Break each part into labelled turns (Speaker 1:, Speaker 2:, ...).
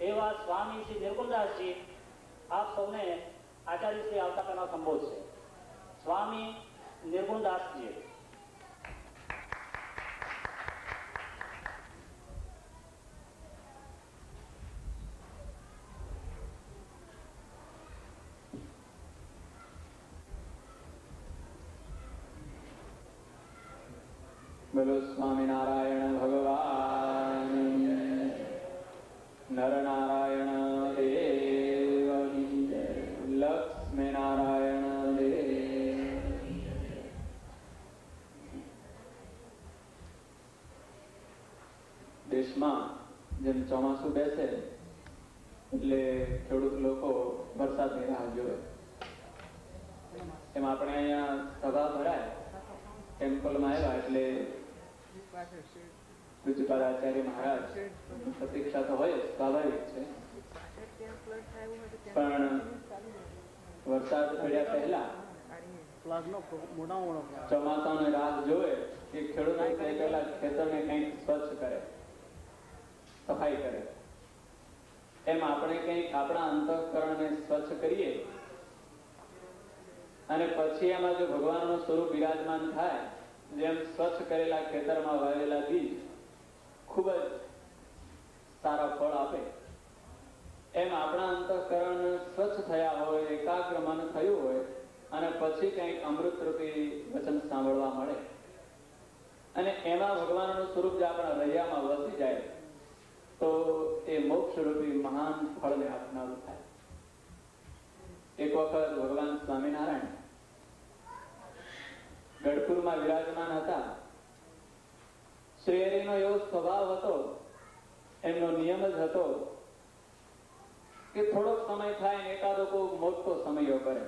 Speaker 1: એવા સ્વામી શ્રી નિર્ગુણદાસજી આપ સૌને આચાર્ય શ્રી આવતા પહેલા સંબોધશે. સ્વામી નિર્ગુણદાસજી.
Speaker 2: બોલો સ્વામિનારાયણ ભગવાન, નરનારાયણ દેવ, લક્ષ્મીનારાયણ દેવ. દેશમાં જેમ ચોમાસું બેસે એટલે ખેડૂત લોકો વરસાદની રાહ જોવે, એમ આપણે અહીંયા સભા ભરાય ટેમ્પલમાં આવ્યા એટલે પૂજ્યપાદ આચાર્ય મહારાજ પ્રતીક્ષા તો હોય, સ્વાભાવિક છે. પણ વરસાદ પડ્યા પહેલા ચોમાસાની રાહ જોવે કે ખેડૂત પહેલા ખેતરને કંઈક સ્વચ્છ કરે, સફાઈ કરે. એમ આપણે કંઈક આપણા અંતઃકરણને સ્વચ્છ કરીએ અને પછી એમાં જો ભગવાનનું સ્વરૂપ બિરાજમાન થાય, જેમ સ્વચ્છ કરેલા ખેતરમાં વાવેલા બીજ ખૂબ જ સારા ફળ આપે, એમ આપણા અંતઃકરણ સ્વચ્છ થયા હોય, એકાગ્ર મન થયું હોય અને પછી કંઈક અમૃતરૂપી વચન સાંભળવા મળે અને એમાં ભગવાનનું સ્વરૂપ જે આપણા હૃદયમાં વસી જાય તો એ મોક્ષરૂપી મહાન ફળને આપનારું થાય. એક વખત ભગવાન સ્વામિનારાયણ ગઢપુરમાં વિરાજમાન હતા. શ્રી હરિનો એવો સ્વભાવ હતો, એમનો નિયમ જ હતો કે થોડોક સમય થાય ને એકાદો કોઈ મોટો સમયો કરે,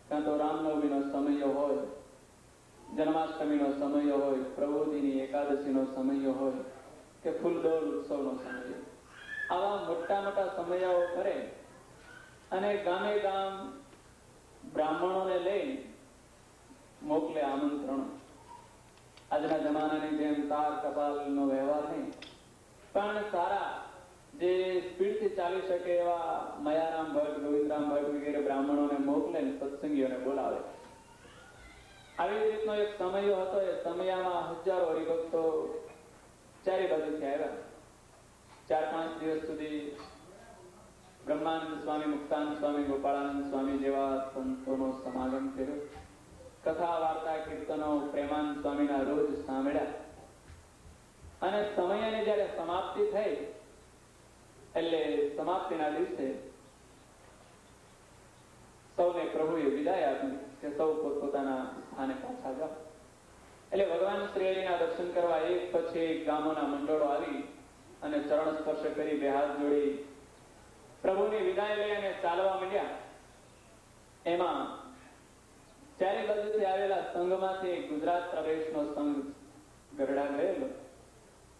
Speaker 2: કાં તો રામનવમીનો સમયો હોય, જન્માષ્ટમીનો સમયો હોય, પ્રબોધિની એકાદશીનો સમયો હોય કે ફૂલદોલ ઉત્સવનો સમય, આવા મોટા મોટા સમયાઓ કરે અને ગામે ગામ બ્રાહ્મણોને લઈ મોકલે આમંત્રણો. આજના જમાનાની જેમ તાર ટપાલનો વ્યવહાર નહીં, પણ સારા જે સ્પીડથી ચાલી શકે એવા મયારામ ભટ્ટ, ગોવિંદરામ ભટ્ટ વગેરે બ્રાહ્મણોને મોકલે ને સત્સંગીઓને બોલાવે. આવી રીતનો એક સમયો હતો. એ સમયમાં હજારો હરિભક્તો ચારે બાજુથી આવ્યા. 4-5 દિવસ સુધી બ્રહ્માનંદ સ્વામી, મુક્તાનંદ સ્વામી, ગોપાળાનંદ સ્વામી જેવા સંતોનો સમાગમ કર્યો. કથા, વાર્તા, કીર્તનો પ્રેમાનંદ સ્વામીના રોજ સાંભળ્યા અને સમયની જયારે સમાપ્તિ થઈ એટલે સમાપ્તિના દિવસે સૌને પ્રભુએ વિદાય આપી કે સૌ પોતપોતાના સ્થાને પાછા જાઓ. એટલે ભગવાન શ્રી હરિના દર્શન કરવા એક પછી એક ગામોના મંડળો આવી અને ચરણ સ્પર્શ કરી બે હાથ જોડી પ્રભુની વિદાય લઈ અને ચાલવા માંડ્યા. એમાં ચારે બાજુથી આવેલા સંઘમાંથી ગુજરાત પ્રદેશનો સંઘ ગરડા ગયેલો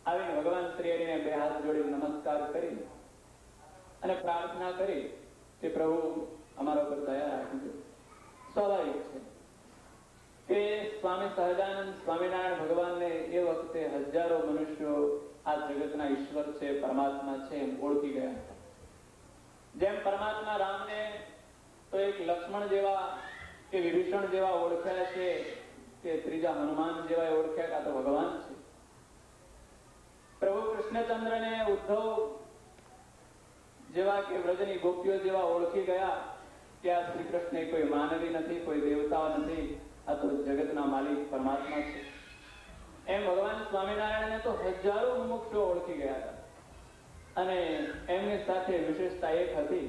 Speaker 2: આવીને ભગવાન શ્રી હરિને બે હાથ જોડી નમસ્કાર કરી અને પ્રાર્થના કરી કે પ્રભુ અમારા ઉપર દયા રાખજો. સ્વાભાવિક છે કે સ્વામી સહજાનંદ સ્વામિનારાયણ ભગવાનને એ વખતે હજારો મનુષ્યો આ જગતના ઈશ્વર છે, પરમાત્મા છે એમ ઓળખી ગયા હતા. જેમ પરમાત્મા રામને તો એક લક્ષ્મણ જેવા કે વિભીષણ જેવા ઓળખ્યા છે કે ત્રીજા હનુમાન જેવા ઓળખ્યા કાં તો ભગવાન છે. પ્રભુ કૃષ્ણચંદ્રને ઉદ્ધવ જેવા કે વ્રજની ગોપીઓ જેવા ઓળખી ગયા કે આ શ્રી કૃષ્ણ કોઈ માનવી નથી, કોઈ દેવતા નથી, આ તો જગતના માલિક પરમાત્મા છે. એમ ભગવાન સ્વામિનારાયણને તો હજારો મુમુક્ષો ઓળખી ગયા હતા અને એમની સાથે વિશેષતા એક હતી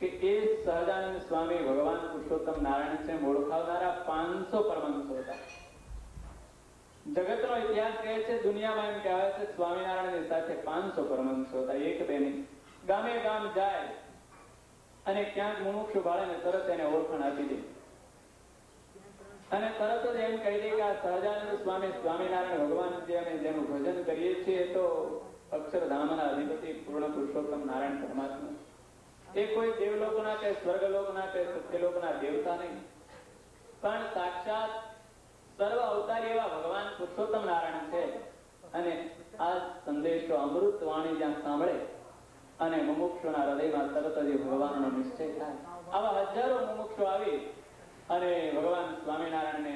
Speaker 2: કે એ સહજાનંદ સ્વામી ભગવાન પુરુષોત્તમ નારાયણ છે ઓળખાવનારા 500 પરમહંસો હતા. જગતનો ઇતિહાસ કહે છે, દુનિયામાં એમ કહેવાય છે સ્વામિનારાયણની સાથે 500 પરમહંસો હતા. એક બે નહીં, ગામે ગામ જાય અને ક્યાંક મુમુક્ષુ ભાળે તરત એને ઓળખાણ આપી દે અને તરત જ એમ કહી દે કે આ સહજાનંદ સ્વામી સ્વામિનારાયણ ભગવાન જે અમે જેનું ભજન કરીએ છીએ તો અક્ષરધામના અધિપતિ પૂર્ણ પુરુષોત્તમ નારાયણ પરમાત્મા, એ કોઈ દેવલોકના કે સ્વર્ગલોકના કે સત્યલોકના દેવતા નહીં, પણ સાક્ષાત સર્વ અવતારી એવા ભગવાન પુરુષોત્તમ નારાયણ છે અને આ સંદેશો અમૃત વાણી જ્યાં સાંભળે અને મુમુક્ષુના હૃદયમાં તરત જ ભગવાનનો નિશ્ચય થાય. આવા હજારો મુમુક્ષુ આવી અને ભગવાન સ્વામિનારાયણને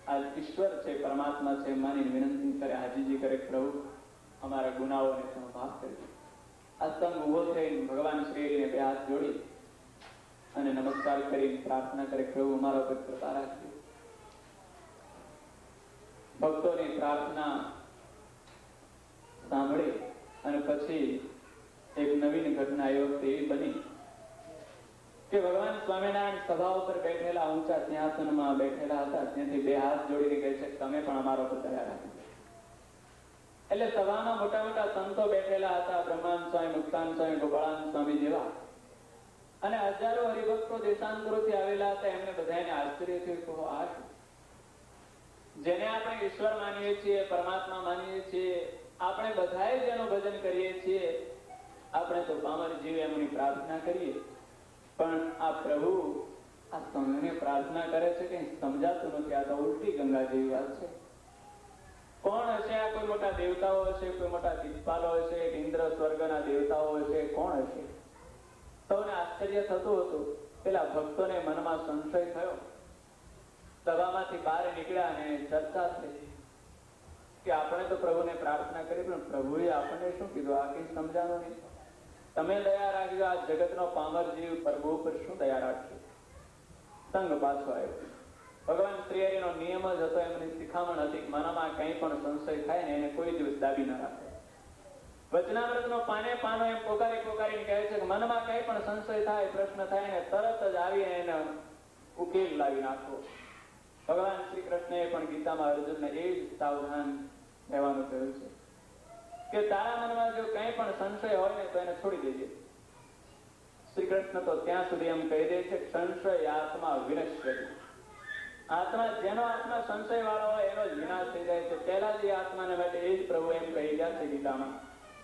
Speaker 2: આ ઈશ્વર છે, પરમાત્મા છે માની વિનંતી કરે, હાજીજી કરે, પ્રભુ અમારા ગુનાઓને તમે માફ કરજો. આ સંઘ ઉભો થઈને ભગવાન શ્રીને બે હાથ જોડી અને નમસ્કાર કરી પ્રાર્થના કરે, પ્રભુ અમારા પર કૃપા રાખજો. ભક્તોની પ્રાર્થના સાંભળી અને પછી એક નવીન ઘટના એ વખતે એવી બની કે ભગવાન સ્વામિનારાયણ સભા ઉપર બેઠેલા, ઊંચા સિંહાસનમાં બેઠેલા હતા, ત્યાંથી બે હાથ જોડીને કહે છે, તમે પણ અમારા પર દયા રાખજો. એટલે સભામાં મોટા મોટા સંતો બેઠેલા હતા, બ્રહ્માનંદ સ્વામી, મુક્તાનંદ સ્વામી, ગોપાળાનંદ સ્વામી જેવા, અને હજારો હરિભક્તો દેશાંતરોથી આવેલા હતા. એમને બધાને આશ્ચર્ય થયું કે આ શું? જેને આપણે ઈશ્વર માનીએ છીએ, પરમાત્મા માનીએ છીએ, આપણે બધાએ જેનું ભજન કરીએ છીએ, આપણે તો પામર જીવ એમની પ્રાર્થના કરીએ, પણ આ પ્રભુ આ સંઘને પ્રાર્થના કરે છે કે સમજાતું નથી. આ તો ઉલટી ગંગા જેવી વાત છે. કોણ હશે આ? કોઈ મોટા દેવતાઓ હશે, કોઈ મોટા દિક્પાલો હશે, ઇન્દ્ર સ્વર્ગના દેવતાઓ હશે, કોણ હશે? સૌને આશ્ચર્ય થતું હતું. પેલા ભક્તોને મનમાં સંશય થયો. સભામાંથી બહાર નીકળ્યા અને ચર્ચા થઈ કે આપણે તો પ્રભુને પ્રાર્થના કરી, પણ પ્રભુએ આપણને શું કીધું? આ કઈ સમજાણું નહીં. તમે દયા રાખજો, આ જગતનો પામર જીવ પ્રભુ ઉપર શું દયા રાખશે? સંઘ પાછો આવ્યો. ભગવાન શ્રી હરિનો નિયમ જ હતો, એમની શિખામણ હતી, મનમાં કંઈ પણ સંશય થાય ને એને કોઈ દિવસ દાબી ના રાખે. વચનામૃતનો પાને પાનો એમ પોકારીને કહે છે કે મનમાં કંઈ પણ સંશય થાય, પ્રશ્ન થાય ને તરત જ આવીને એને ઉકેલ લાવી નાખવો. ભગવાન શ્રી કૃષ્ણએ પણ ગીતામાં અર્જુનને એ જ સાવધાન રહેવાનું કહ્યું છે કે તારા મનમાં જો કંઈ પણ સંશય હોય ને તો એને છોડી દેજે. શ્રી કૃષ્ણ તો ત્યાં સુધી એમ કહી દે છે, સંશય આત્મા વિનશ્યતિ. આત્મા, જેનો આત્મા સંશય વાળો હોય એનો જ વિનાશ થઈ જાય છે. પહેલા જ એ આત્માને માટે એ જ પ્રભુ એમ કહી ગયા છે ગીતામાં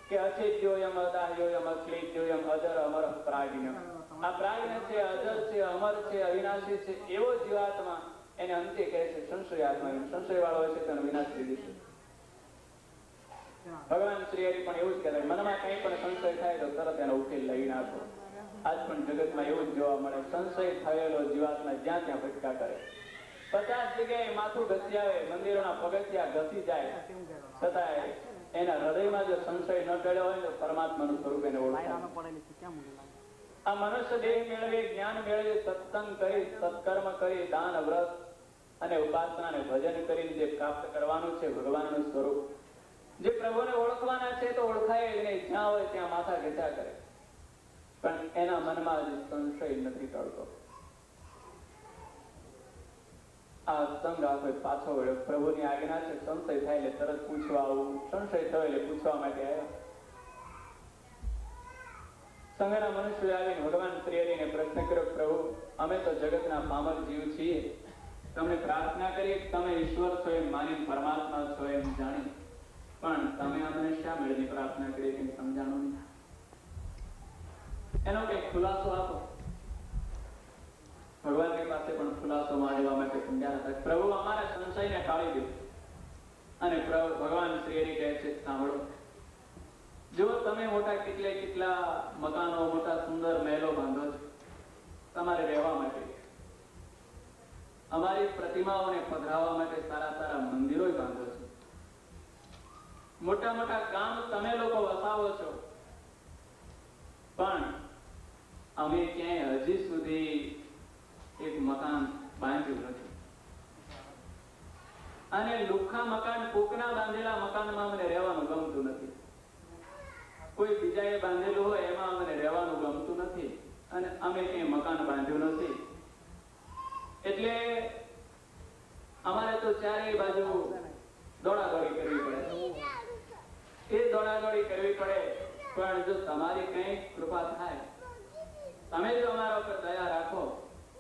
Speaker 2: કે અચેત્યોયમ અદાહ્યોયમ અક્લેદ્યોયમ અજર અમર પ્રાજ્ઞ. આ પ્રાજ્ઞ છે, અજર છે, અમર છે, અવિનાશી છે, એવો જીવાત્મા એને અંતે કહે છે સંશય આત્મા. સંશય વાળો હોય છે તેનો વિનાશ થઈ જશે. ભગવાન શ્રી હરિ પણ એવું જ કહેતા, મનમાં કંઈ પણ સંશય થાય તો તરત એનો ઉકેલ લઈ નાખો. આજ પણ જગતમાં એવું જ જોવા મળે. સંશય થયેલો જીવાત્મા જ્યાં ત્યાં ભટકા કરે. 50 જગ્યાએ માથું ઘસી આવે, મંદિરોના પગથિયા ઘસી જાય, છતાંય એના હૃદયમાં જો સંશય ન ટળ્યો હોય તો પરમાત્માનું સ્વરૂપ એને ઓળખાય. આ મનુષ્ય દેહ મેળવી, જ્ઞાન મેળવી, સત્સંગ કરી, સત્કર્મ કરી, દાન, વ્રત અને ઉપાસના અને ભજન કરીને જે પ્રાપ્ત કરવાનું છે ભગવાનનું સ્વરૂપ, જે પ્રભુને ઓળખવાના છે તો ઓળખાય જ નહીં. જ્યાં હોય ત્યાં માથા ઘેચા કરે, પણ એના મનમાં હજી સંશય નથી ટળતો. આ સંઘ આખો પાછો વળ્યો. પ્રભુની આજ્ઞા છે, સંશય થાય એટલે તરત પૂછવા આવું. સંશય થયો એટલે પૂછવા માટે આવ્યો. સંઘના મનુષ્યો આવીને ભગવાન શ્રી હરિને પ્રશ્ન કર્યો, પ્રભુ અમે તો જગતના પામર જીવ છીએ, તમને પ્રાર્થના કરીએ તમે ઈશ્વર છો એમ માની, પરમાત્મા છો એમ જાણી, પણ તમે અમને શા મેળવી પ્રાર્થના કરી એમ સમજાણું નહીં. એનો કઈક ખુલાસો આપો. ભગવાનની પાસે પણ ખુલાસો માંગવા માટે સમજ્યા હતા. પ્રભુ અમારા સંશયને ટાળી દો. અને ભગવાન શ્રી હરિ કહે છે, સાંભળો, જો તમે મોટા કેટલા મકાનો, મોટા સુંદર મહેલો બાંધો છો તમારે રહેવા માટે, અમારી પ્રતિમાઓને પધરાવવા માટે સારા મંદિરો બાંધો છો, મોટા મોટા ગામ તમે લોકો વસાવો છો, પણ અમે ક્યાંય હજી સુધી એક મકાન બાંધ્યું નથી. અને લુખ્ખા મકાન, કોકના બાંધેલા મકાનમાં અમને રહેવાનું ગમતું નથી. કોઈ બીજાએ બાંધેલું હોય એમાં અમને રહેવાનું ગમતું નથી, અને અમે ક્યાંય મકાન બાંધ્યું નથી. એટલે અમારે તો ચારેય બાજુ દોડાદોડી કરવી પડે. એ દોડાદોડી કરવી પડે, પણ જો તમારી કઈ કૃપા થાય, તમે જો અમારા ઉપર દયા રાખો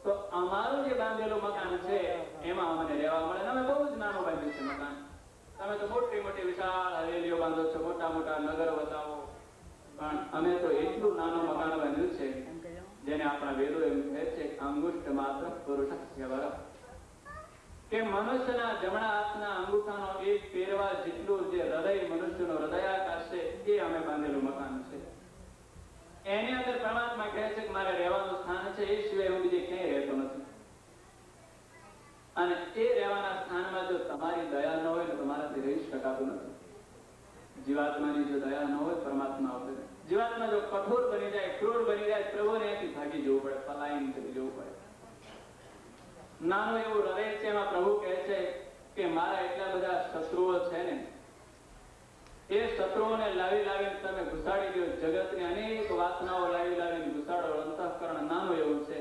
Speaker 2: તો અમારું જે બાંધેલું મકાન છે એમાં અમને રહેવા મળે. અમે બહુ જ નાનું બાંધ્યું છે મકાન. તમે તો મોટી મોટી વિશાળ હવેલીઓ બાંધો છો, મોટા મોટા નગર વસાવો, પણ અમે તો એટલું નાનું મકાન બાંધ્યું છે જેને આપણા વેદો એમ કહે છે, અંગુષ્ઠ માત્ર પુરુષસ્ય વરઃ. કે મનુષ્યના જમણા હાથના અંગૂઠાનો એક પહેરવા જેટલું જે હૃદય મનુષ્યનો હૃદયાકાશ છે એ અમે બાંધેલું મકાન છે. એની અંદર પરમાત્મા કહે છે કે મારે રહેવાનું સ્થાન છે, એ સિવાય હું બીજે ક્યાંય રહેતો નથી. અને એ રહેવાના સ્થાનમાં જો તમારી દયા ન હોય તો તમારાથી રહી શકાતું નથી. જીવાત્માની જો દયા ન હોય પરમાત્મા આવશે. જીવાત્મા જો કઠોર બની જાય, ક્રૂર બની જાય, પ્રભુને અહીંથી ભાગી જવું પડે, પલાયન કરી જવું પડે. નાનું એવું હૃદય છે, એમાં પ્રભુ કહે છે કે મારા એટલા બધા શત્રુઓ છે ને, એ શત્રુઓને લાવી લાવીને તમે ઘુસાડી દો. જગતની અનેક વાસનાઓ લાવી લાવીને ઘુસાડો. અંતઃકરણ નાનું એવું છે.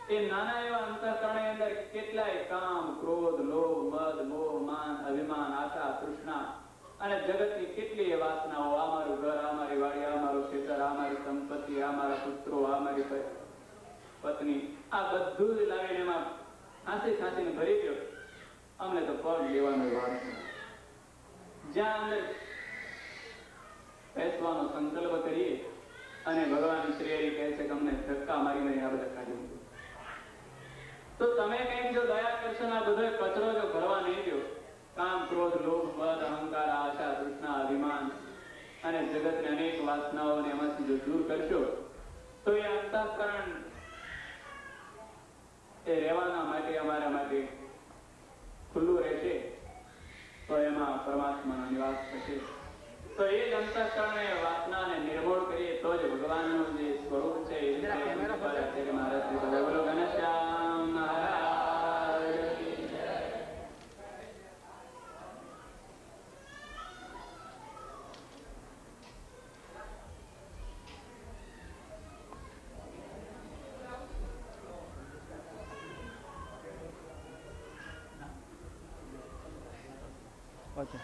Speaker 2: એ નાના એવા અંતઃકરણની અંદર કેટલાય કામ, ક્રોધ, લોભ, મદ, મોહ, માન, અભિમાન, આશા, તૃષ્ણા અને જગતની કેટલી વાસનાઓ, આ મારું ઘર, આ મારી વાડી, આ મારું ખેતર, આ મારી સંપત્તિ, આ મારા પુત્રો, આ મારી પત્ની, આ બધું જ લાવીને એમાં ખાંસીને ભરી ગયો. અમને તો પગ લેવાનો વાર છે. જ્યાં અંદર બેસવાનો સંકલ્પ કરીએ અને ભગવાન શ્રી હરિ કહે છે કે અમને ધક્કા મારીને આ બધા કાઢી મૂકો. તો તમે કંઈક જો દયા કરશો ને આ બધો કચરો જો ભરવા નહીં દો, કામ, ક્રોધ, લોભ, મદ, અહંકાર, આશા, તૃષ્ણા, અભિમાન અને જગતની અનેક વાસનાઓને એમાંથી જો દૂર કરશો તો એ અંતઃકરણ એ રહેવાના માટે અમારા માટે ખુલ્લું રહેશે. તો એમાં પરમાત્માનો નિવાસ થશે. તો એ જ અંતઃકરણને વાસનાને નિર્મૂળ કરીએ તો જ ભગવાનનું જે સ્વરૂપ છે એ મહારાજ બોલો ઘનશ્યામ મહારાજ.
Speaker 3: Okay.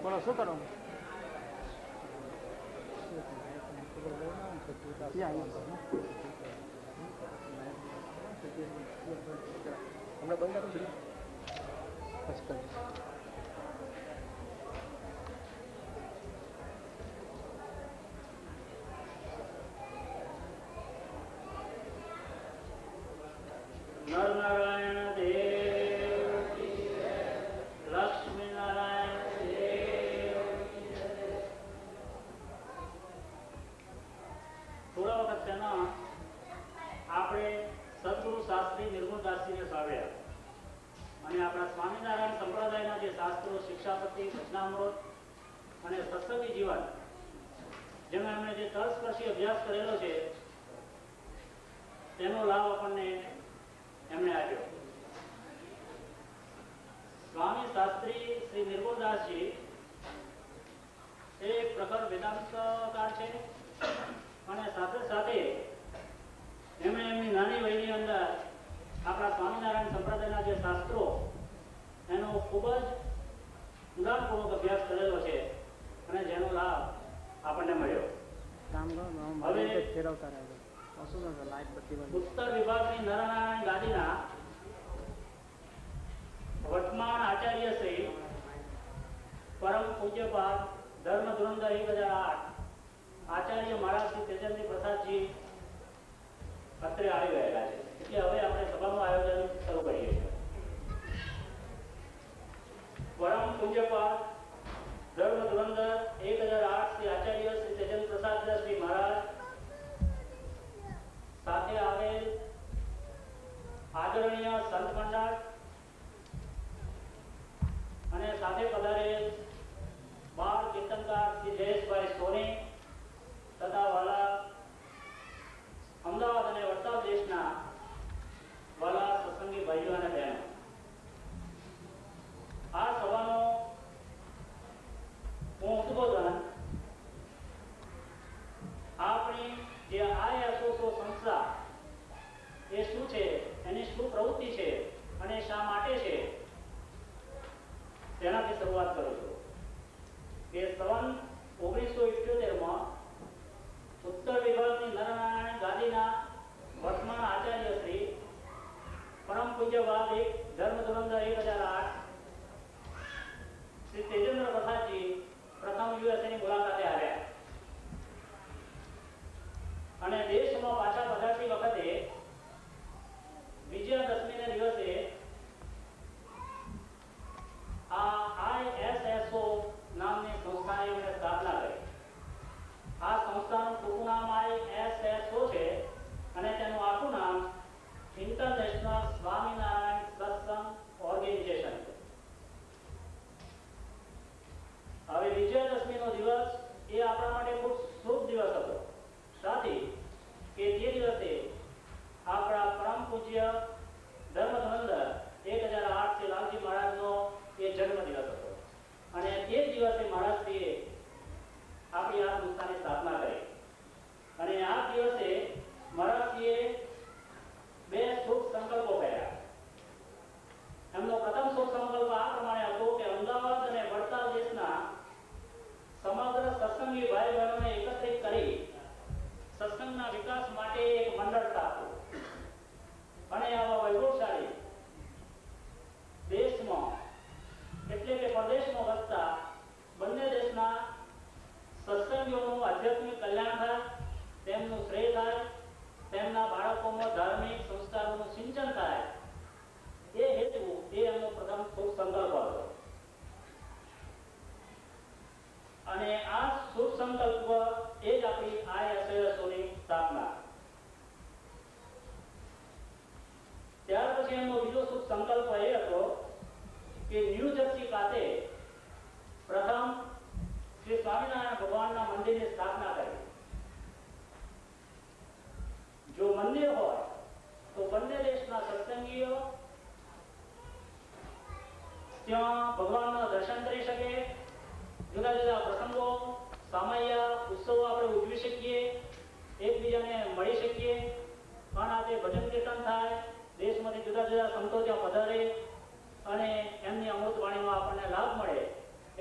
Speaker 3: બોલો શું કરવાનું? હમણાં બંધ આપો પછી
Speaker 1: નરનારાયણ દેવ, લક્ષ્મી નારાયણ દેવ. થોડા વખત પહેલા આપણે સદગુરુ શાસ્ત્રી નિર્મલદાસજીને સાંભળ્યા અને આપણા સ્વામિનારાયણ સંપ્રદાયના જે શાસ્ત્રો, શિક્ષાપતિ, ભજનામૃત અને સત્સંગી જીવન, જેમાં એમણે જે તલસ્પર્શી અભ્યાસ કરેલો છે તેનો લાભ આપણને એમણે આપ્યો. સ્વામી શાસ્ત્રી શ્રી નિર્મલદાસજી એ પ્રખર વેદાંતકાર છે અને સાથે સાથે એમણે એમની નાની વયની અંદર આપણા સ્વામિનારાયણ સંપ્રદાયના જે શાસ્ત્રો એનો ખૂબ જ ઊંડાણપૂર્વક અભ્યાસ કરેલો છે અને જેનો લાભ આપણને મળ્યો. હવે ઉત્તર વિભાગની નરનારાયણ ગાદીના વર્તમાન આચાર્ય શ્રી પરમ પૂજ્યપાદ ધર્મ ધુરંધર 1008 આચાર્ય મહારાજ શ્રી તેજેન્દ્ર પ્રસાદજી અત્રે આવી ગયેલા છે. એટલે હવે આપણે સભાનું આયોજન શરૂ કરીએ છીએ. પરમ પૂજ્યપાદ ધર્મ ધુરંધર 1008 શ્રી આચાર્ય શ્રી તેજેન્દ્ર પ્રસાદ શ્રી મહારાજ સાથે આવેલ આદરણીય સંત મંડળ અને સાથે પધારેલ બાળ કીર્તનકાર શ્રી જયેશભાઈ સોની તથા વાલા અમદાવાદ અને વડતાલ દેશના વાલા સત્સંગી ભાઈઓ અને બહેનો, આ સભાનો જે આઈએસઓ સંસ્થા એ શું છે, એની શું પ્રવૃત્તિ છે અને શા માટે છે, તેનાથી શરૂઆત કરું છું. કે સન 1978 ઉત્તર વિભાગની નરનારાયણ ગાદીના વર્તમાન આચાર્ય શ્રી પરમ પૂજ્ય વાદિક ધર્મ ધુરંધર 1008 શ્રી તેજેન્દ્ર પ્રસાદજી પ્રથમ યુએસએની મુલાકાતે આવ્યા અને દેશમાં પાછા પધારતી વખતે વિજયાદશમીના દિવસે આ આઈએસએસઓ નામની સંસ્થાની એમણે સ્થાપના કરી. આ સંસ્થાનું ટૂંકું નામ આઈએસએસઓ છે અને તેનું આખું નામ ઇન્ટરનેશનલ સ્વામિનારાયણ સત્સંગ ઓર્ગેનાઇઝેશન છે. હવે વિજયાદશમીનો દિવસ એ આપણા માટે ખૂબ શુભ દિવસ હતો. સાથી કે જે દિવસે આપણા પરમ પૂજ્ય ધર્મ ધુરંધર 1008 શ્રી લાલજી મહારાજનો એ જન્મ દિવસ હતો અને તે જ દિવસે મહારાજશ્રીએ આપણી આ સંસ્થાની સ્થાપના કરી અને આ દિવસે મહારાજશ્રીએ બે શુભ સંકલ્પો કર્યા. એમનો પ્રથમ શુભ સંકલ્પ આ પ્રમાણે હતો કે અમદાવાદ અને વડતાલ દેશના સમગ્ર સત્સંગી ભાઈ બહેનોને એકત્રિત કરી સત્સંગના વિકાસ માટે એક મંડળ સ્થાપવું અને આવા વૈભવશાળી દેશમાં એટલે કે પરદેશમાં વસતા બંને દેશના સત્સંગીઓનું આધ્યાત્મિક કલ્યાણ થાય, તેમનું શ્રેય થાય, તેમના બાળકોમાં ધાર્મિક સંસ્કારોનું સિંચન થાય, એ હેતુ એ એમનો પ્રથમ શુભ સંકલ્પ હતો. અને આ શુભ સંકલ્પ એ જ આપણી આઈએસએસઓની સ્થાપના. ત્યાર પછી એમનો બીજો શુભ સંકલ્પ એ હતો કે ન્યૂ જર્સી ખાતે પ્રથમ શ્રી સ્વામિનારાયણ ભગવાનના મંદિરની સ્થાપના કરી. જો મંદિર હોય તો બંને દેશના સત્સંગીઓ ત્યાં ભગવાનના દર્શન કરી શકે, જુદા જુદા પ્રસંગો, સામૈયા ઉત્સવો આપણે ઉજવી શકીએ, એકબીજાને મળી શકીએ, આનાથી ભજન કીર્તન થાય, દેશમાંથી જુદા જુદા સંતો ત્યાં પધારે અને એમની અમૃત વાણીનો આપણને લાભ મળે.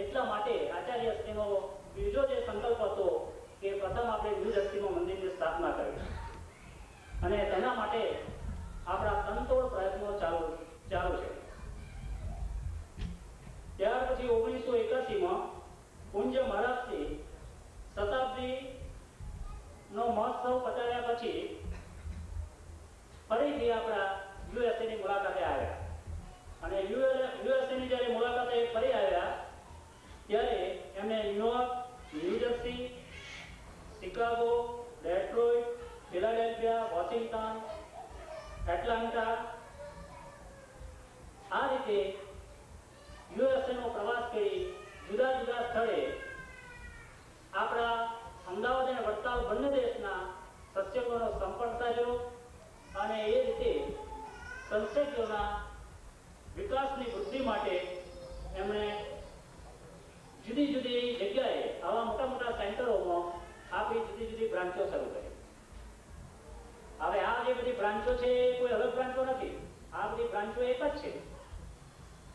Speaker 1: એટલા માટે આચાર્યશ્રીનો બીજો જે સંકલ્પ હતો કે પ્રથમ આપણે ન્યૂ જર્સીમાં મંદિરની સ્થાપના કરી અને તેના માટે આપણા તનતોડ પ્રયત્નો ચાલુ છે. ત્યાર પછી 1981 પૂજ્ય મહારાજશ્રી શતાબ્દી નો મહોત્સવ પતાવ્યા પછી ફરીથી આપણા યુએસએની મુલાકાતે આવ્યા અને યુએસએની જ્યારે મુલાકાતે ફરી આવ્યા ત્યારે એમણે New York, new jersey, Chicago, Detroit, Philadelphia, Washington, Atlanta આ રીતે યુએસએનો પ્રવાસ કરી જુદા જુદા સ્થળે આપણા અમદાવાદ અને વડતાલ બંને દેશના સત્સંગોનો સંપર્ક સાધ્યો અને એ રીતે સંસદીઓના વિકાસની વૃદ્ધિ માટે એમણે જુદી જુદી જગ્યાએ આવા મોટા મોટા સેન્ટરોમાં આપણી જુદી જુદી બ્રાન્ચો શરૂ કરી. હવે આ જે બધી બ્રાન્ચો છે એ કોઈ અલગ બ્રાન્ચો નથી, આ બધી બ્રાન્ચો એક જ છે.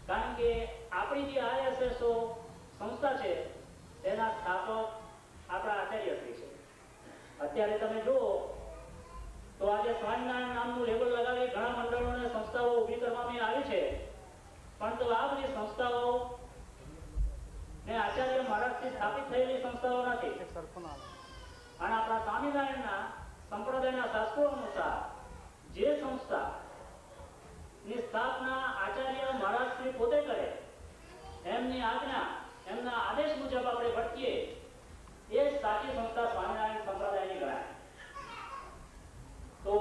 Speaker 1: કારણ કે આપણી જે આઈએસએસઓ સંસ્થા છે તેના સ્થાપક આપણા આચાર્યશ્રી છે. અત્યારે તમે જુઓ તો આજે સ્વામિનારાયણ નામનું લેબલ લગાવી ઘણા મંડળો અને સંસ્થાઓ ઊભી કરવામાં આવી છે, પરંતુ આ બધી સંસ્થાઓ ને આચાર્ય મહારાજથી સ્થાપિત થયેલી સંસ્થાઓ નથી. અને આપણા સ્વામિનારાયણના સંપ્રદાયના શાસ્ત્રો અનુસાર જે સંસ્થા ની સ્થાપના આચાર્ય મહારાજશ્રી પોતે કરે, એમની આજ્ઞા, એમના આદેશ મુજબ આપણે ભટકીએ, એ સાચી સંસ્થા સ્વામિનારાયણ સંપ્રદાયની ગણાય. તો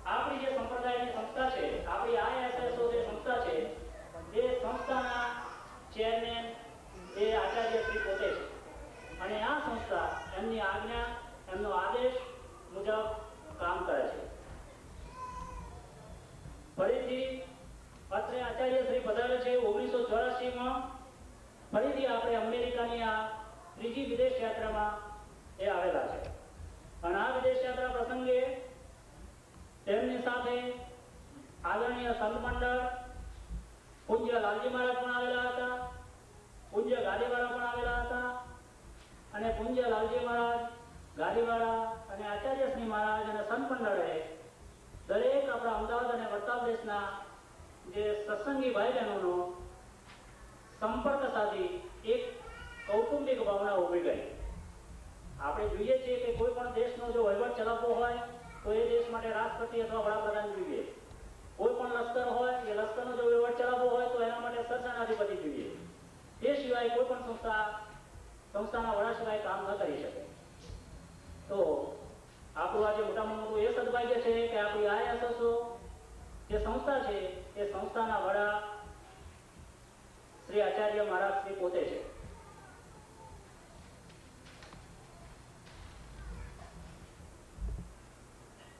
Speaker 1: આપણી જે સંપ્રદાયની સંસ્થા છે, આપણી આઈએસએસઓ જે સંસ્થા છે, એ સંસ્થાના ચેરમેન એ આચાર્યશ્રી પોતે છે અને આ સંસ્થા એમની આજ્ઞા, એમનો આદેશ મુજબ કામ કરે છે. ફરીથી અત્રે આચાર્યશ્રી પધારે છે 1984 ફરીથી આપણે અમેરિકાની આ ત્રીજી વિદેશ યાત્રામાં એ આવેલા છે અને આ વિદેશ યાત્રા આદરણીય સંત મંડળ પૂજ્ય લાલજી મહારાજ પણ આવેલા હતા, પૂજ્ય ગાદીવાળા પણ આવેલા હતા અને પૂજ્ય લાલજી મહારાજ, ગાદીવાળા અને આચાર્યશ્રી મહારાજ અને સંત મંડળે દરેક આપણા અમદાવાદ અને વડતાલ દેશના જે સત્સંગી ભાઈ બહેનોનો સંપર્ક સાધી એક કૌટુંબિક ભાવના ઉભી કરી. આપણે જોઈએ છીએ કે કોઈ પણ દેશનો જો વહીવટ ચલાવવો હોય તો એ દેશ માટે રાષ્ટ્રપતિ અથવા વડાપ્રધાન જોઈએ. કોઈ પણ લશ્કર હોય એ લશ્કરનો જો વહીવટ ચલાવવો હોય તો એના માટે સરસેનાધિપતિ જોઈએ. એ સિવાય કોઈ પણ સંસ્થાના વડા સિવાય કામ ન કરી શકે. તો આપણું આજે મોટામાં મોટું એ સદભાગ્ય છે કે આપણી આઈએસએસઓ જે સંસ્થા છે એ સંસ્થાના વડા શ્રી આચાર્ય મહારાજ શ્રી પોતે છે.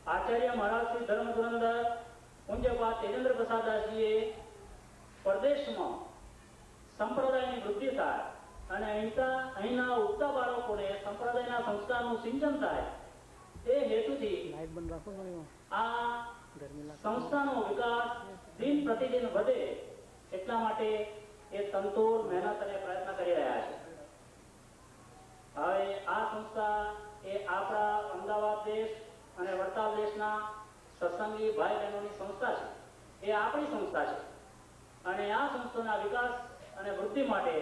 Speaker 1: આચાર્ય મહારાજ શ્રી ધર્મ ધુરંધર પૂજ્યપાદ તેજેન્દ્ર પ્રસાદ દાસજીએ પરદેશમાં સંપ્રદાયની વૃદ્ધિ થાય અને અહીંના ઉગતા બાળકોને સંપ્રદાયના સંસ્કારનું સિંચન થાય એ હેતુથી
Speaker 3: લાઈટ બંધ રાખો ને એમાં.
Speaker 1: આ
Speaker 3: ગરમી લાગે.
Speaker 1: સંસ્થાનો વિકાસ દિન પ્રતિદિન વધે એટલા માટે એ તનતોડ મહેનત અને પ્રયત્ન કરી રહ્યા છે. હવે આ સંસ્થા એ આપણા અમદાવાદ દેશ અને વડતાલ દેશના સત્સંગી ભાઈ બહેનોની સંસ્થા છે. એ આપણી સંસ્થા છે અને આ સંસ્થાના વિકાસ અને વૃદ્ધિ માટે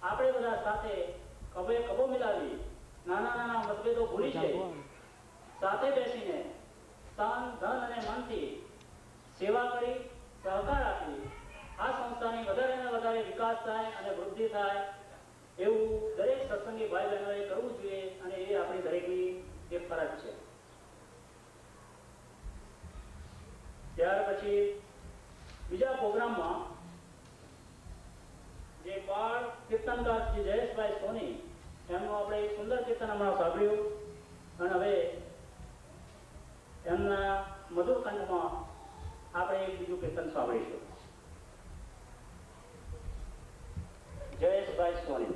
Speaker 1: આપણે બધા સાથે ખભે ખભો મિલાવી નાના નાના મતભેદો ભૂલી જઈ સાથે બેસીને તન ધન અને મનથી સેવા કરી સહકાર આપી આ સંસ્થાની વધારે ને વધારે વિકાસ થાય અને વૃદ્ધિ થાય એવું દરેક સત્સંગી ભાઈ બહેનોએ કરવું જોઈએ અને એ આપણી દરેકની એક ફરજ છે. ત્યાર પછી બીજા પ્રોગ્રામમાં જે બાળ કીર્તનકાર શ્રી જયેશભાઈ સોની એમનું આપણે એક સુંદર કીર્તન હમણાં સાંભળ્યું અને હવે એમના મધુર કંઠમાં આપણે એક બીજું કીર્તન સાંભળીશું. જયેશભાઈ સોની.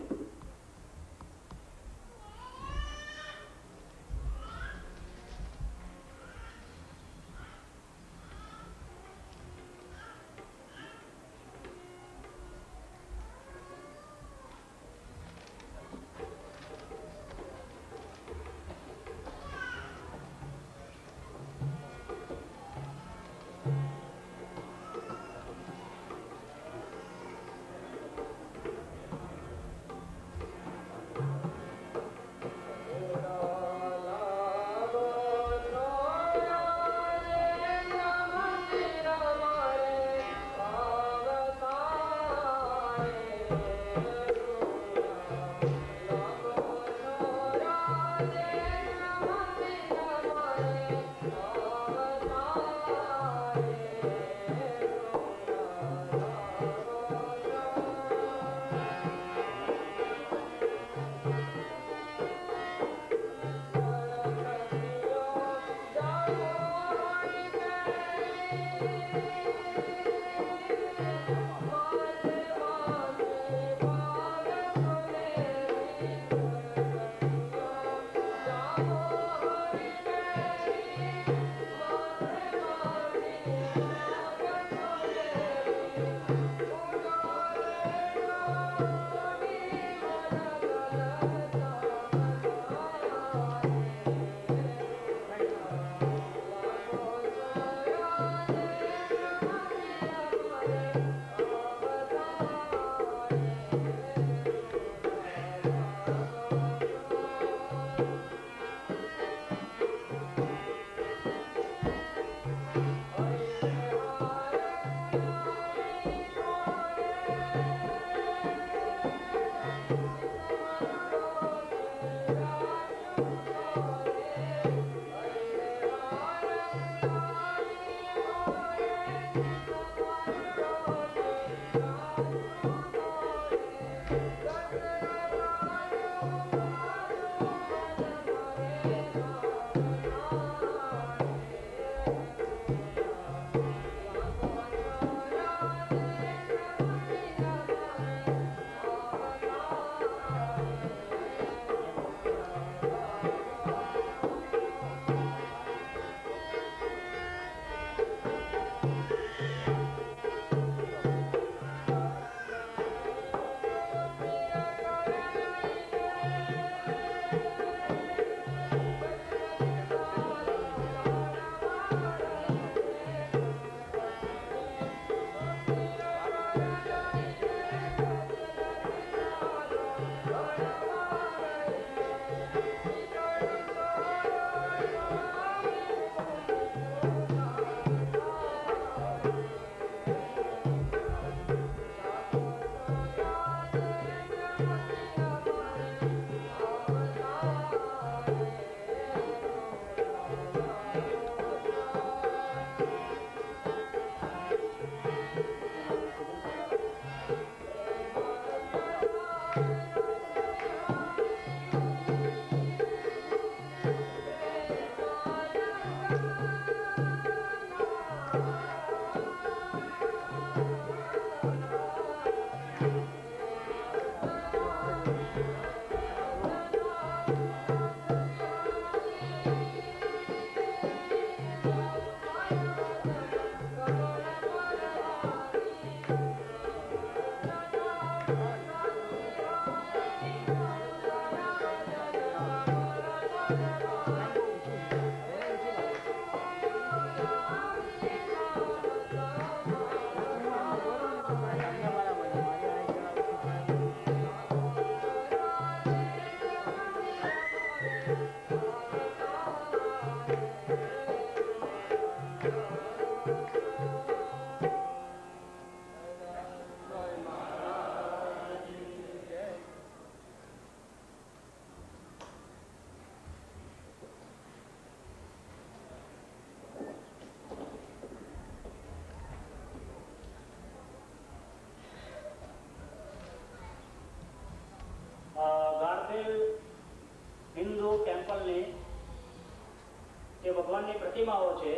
Speaker 1: ભગવાનની પ્રતિમાઓ છે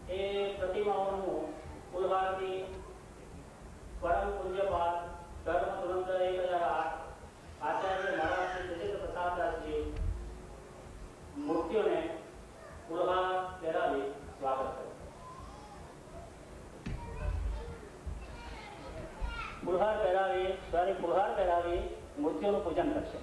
Speaker 1: એ પ્રતિમાઓનું કુલભારતી પરમ પૂજ્યપાદ ધર્મ ધુરંધર 1008 આચાર્ય મહારાજ શ્રી વિજેન્દ્ર પ્રસાદ દાસજી મૂર્તિઓને કુલહાર પહેરાવી સ્વાગત કરે. કુલહાર પહેરાવી મૂર્તિઓનું પૂજન કરશે.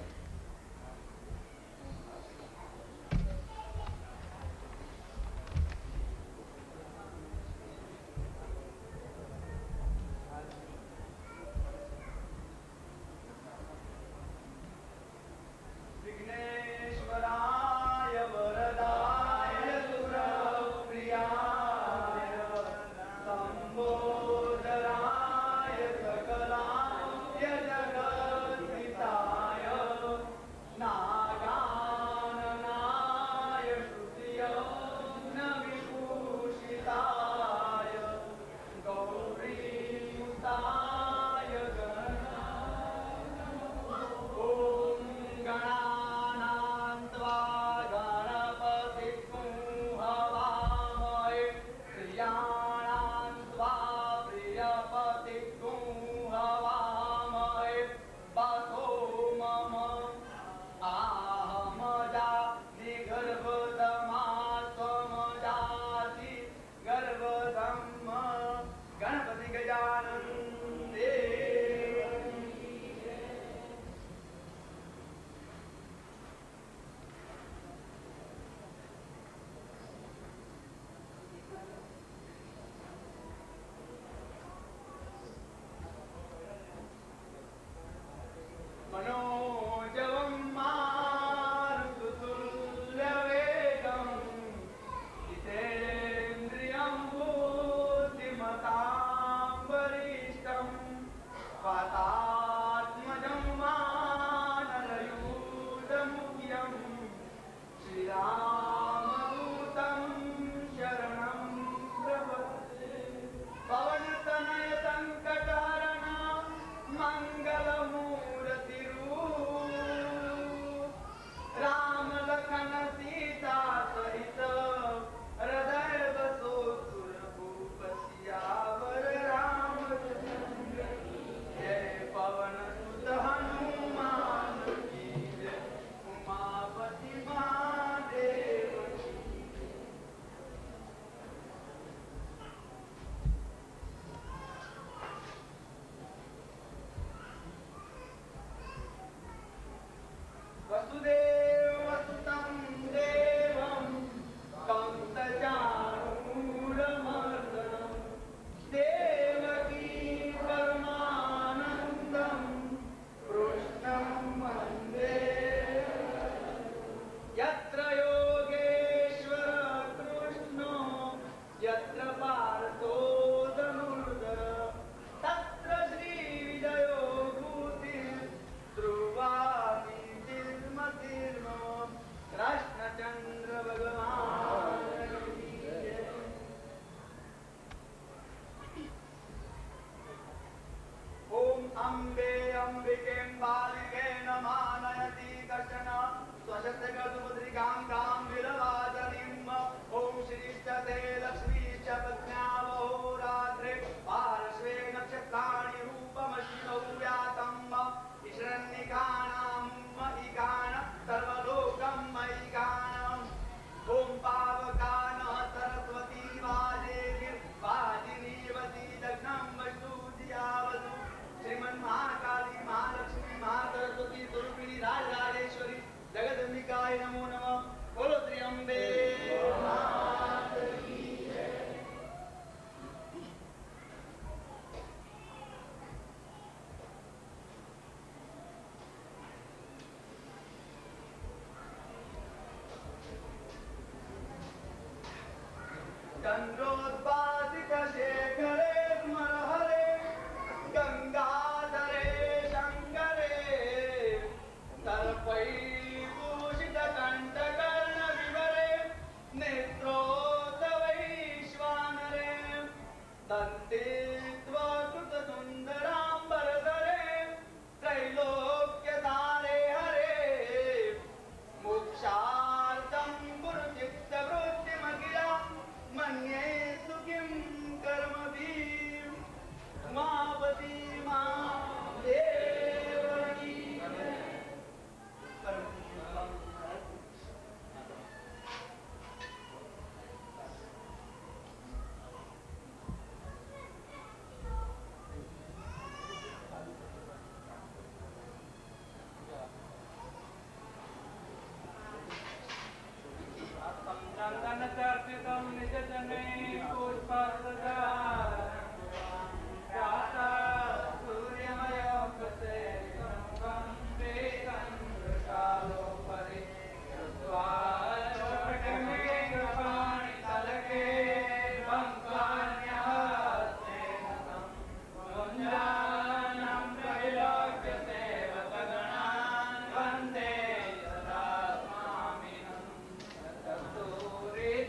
Speaker 4: मोक्षार्थं गुरुचित्तवृत्तिम्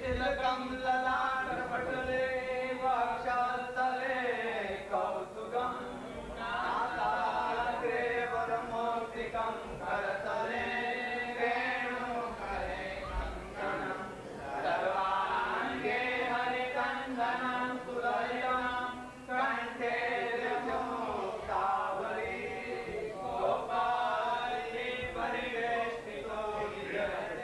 Speaker 4: तिलकं ललाटपटले वक्षस्थले कौतुकं नासाग्रे वरमौक्तिकं करतले वेणुकरे कङ्कणं सर्वाङ्गे हरिकन्दनं सुललितं कण्ठे मुक्तावली गोपाली परिवेष्टितो विजयते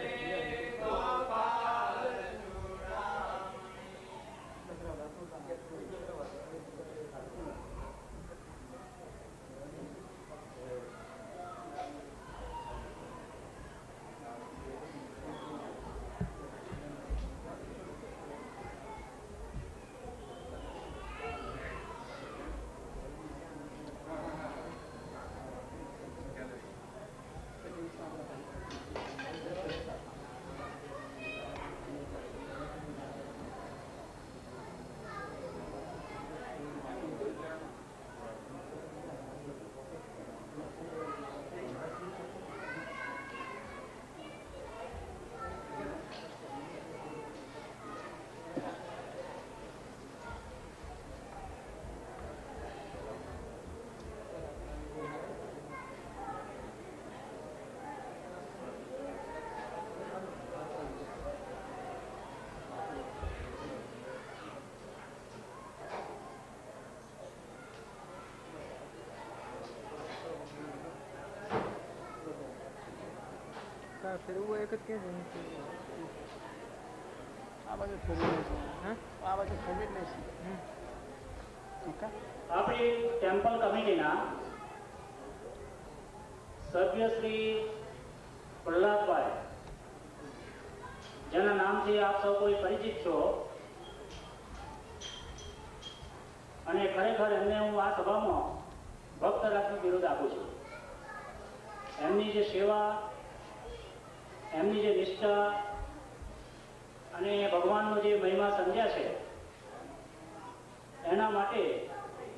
Speaker 3: फिर वो एक के આ બાજુ ફેરવી લેશું હા આ બાજુ ફેરવી લેશું ઓકે
Speaker 1: આપણી ટેમ્પલ કમિટીના સભ્ય શ્રી પ્રહલાદભાઈ, જેના નામથી આપ સૌ કોઈ પરિચિત છો, અને ખરેખર એમને હું આ સભામાં ભક્તરાજનું બિરુદ આપું છું. એમની જે સેવા, એમની જે નિષ્ઠા અને ભગવાનનો જે મહિમા સમજ્યા છે, એના માટે,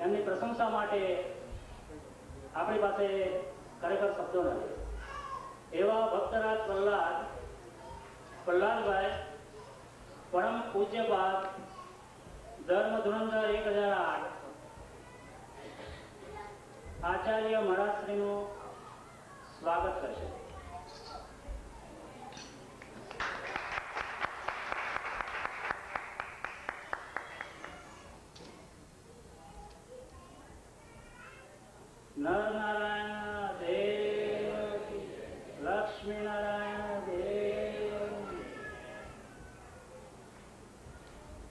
Speaker 1: એમની પ્રશંસા માટે આપણી પાસે ખરેખર શબ્દો નથી. એવા ભક્તરાજ પ્રહલાદભાઈ પરમ પૂજ્યપાદ ધર્મ ધુરંધર 1008 આચાર્ય મહારાજશ્રીનું સ્વાગત કરશે. નરનારાયણ દેવ, લક્ષ્મીનારાયણ દેવ.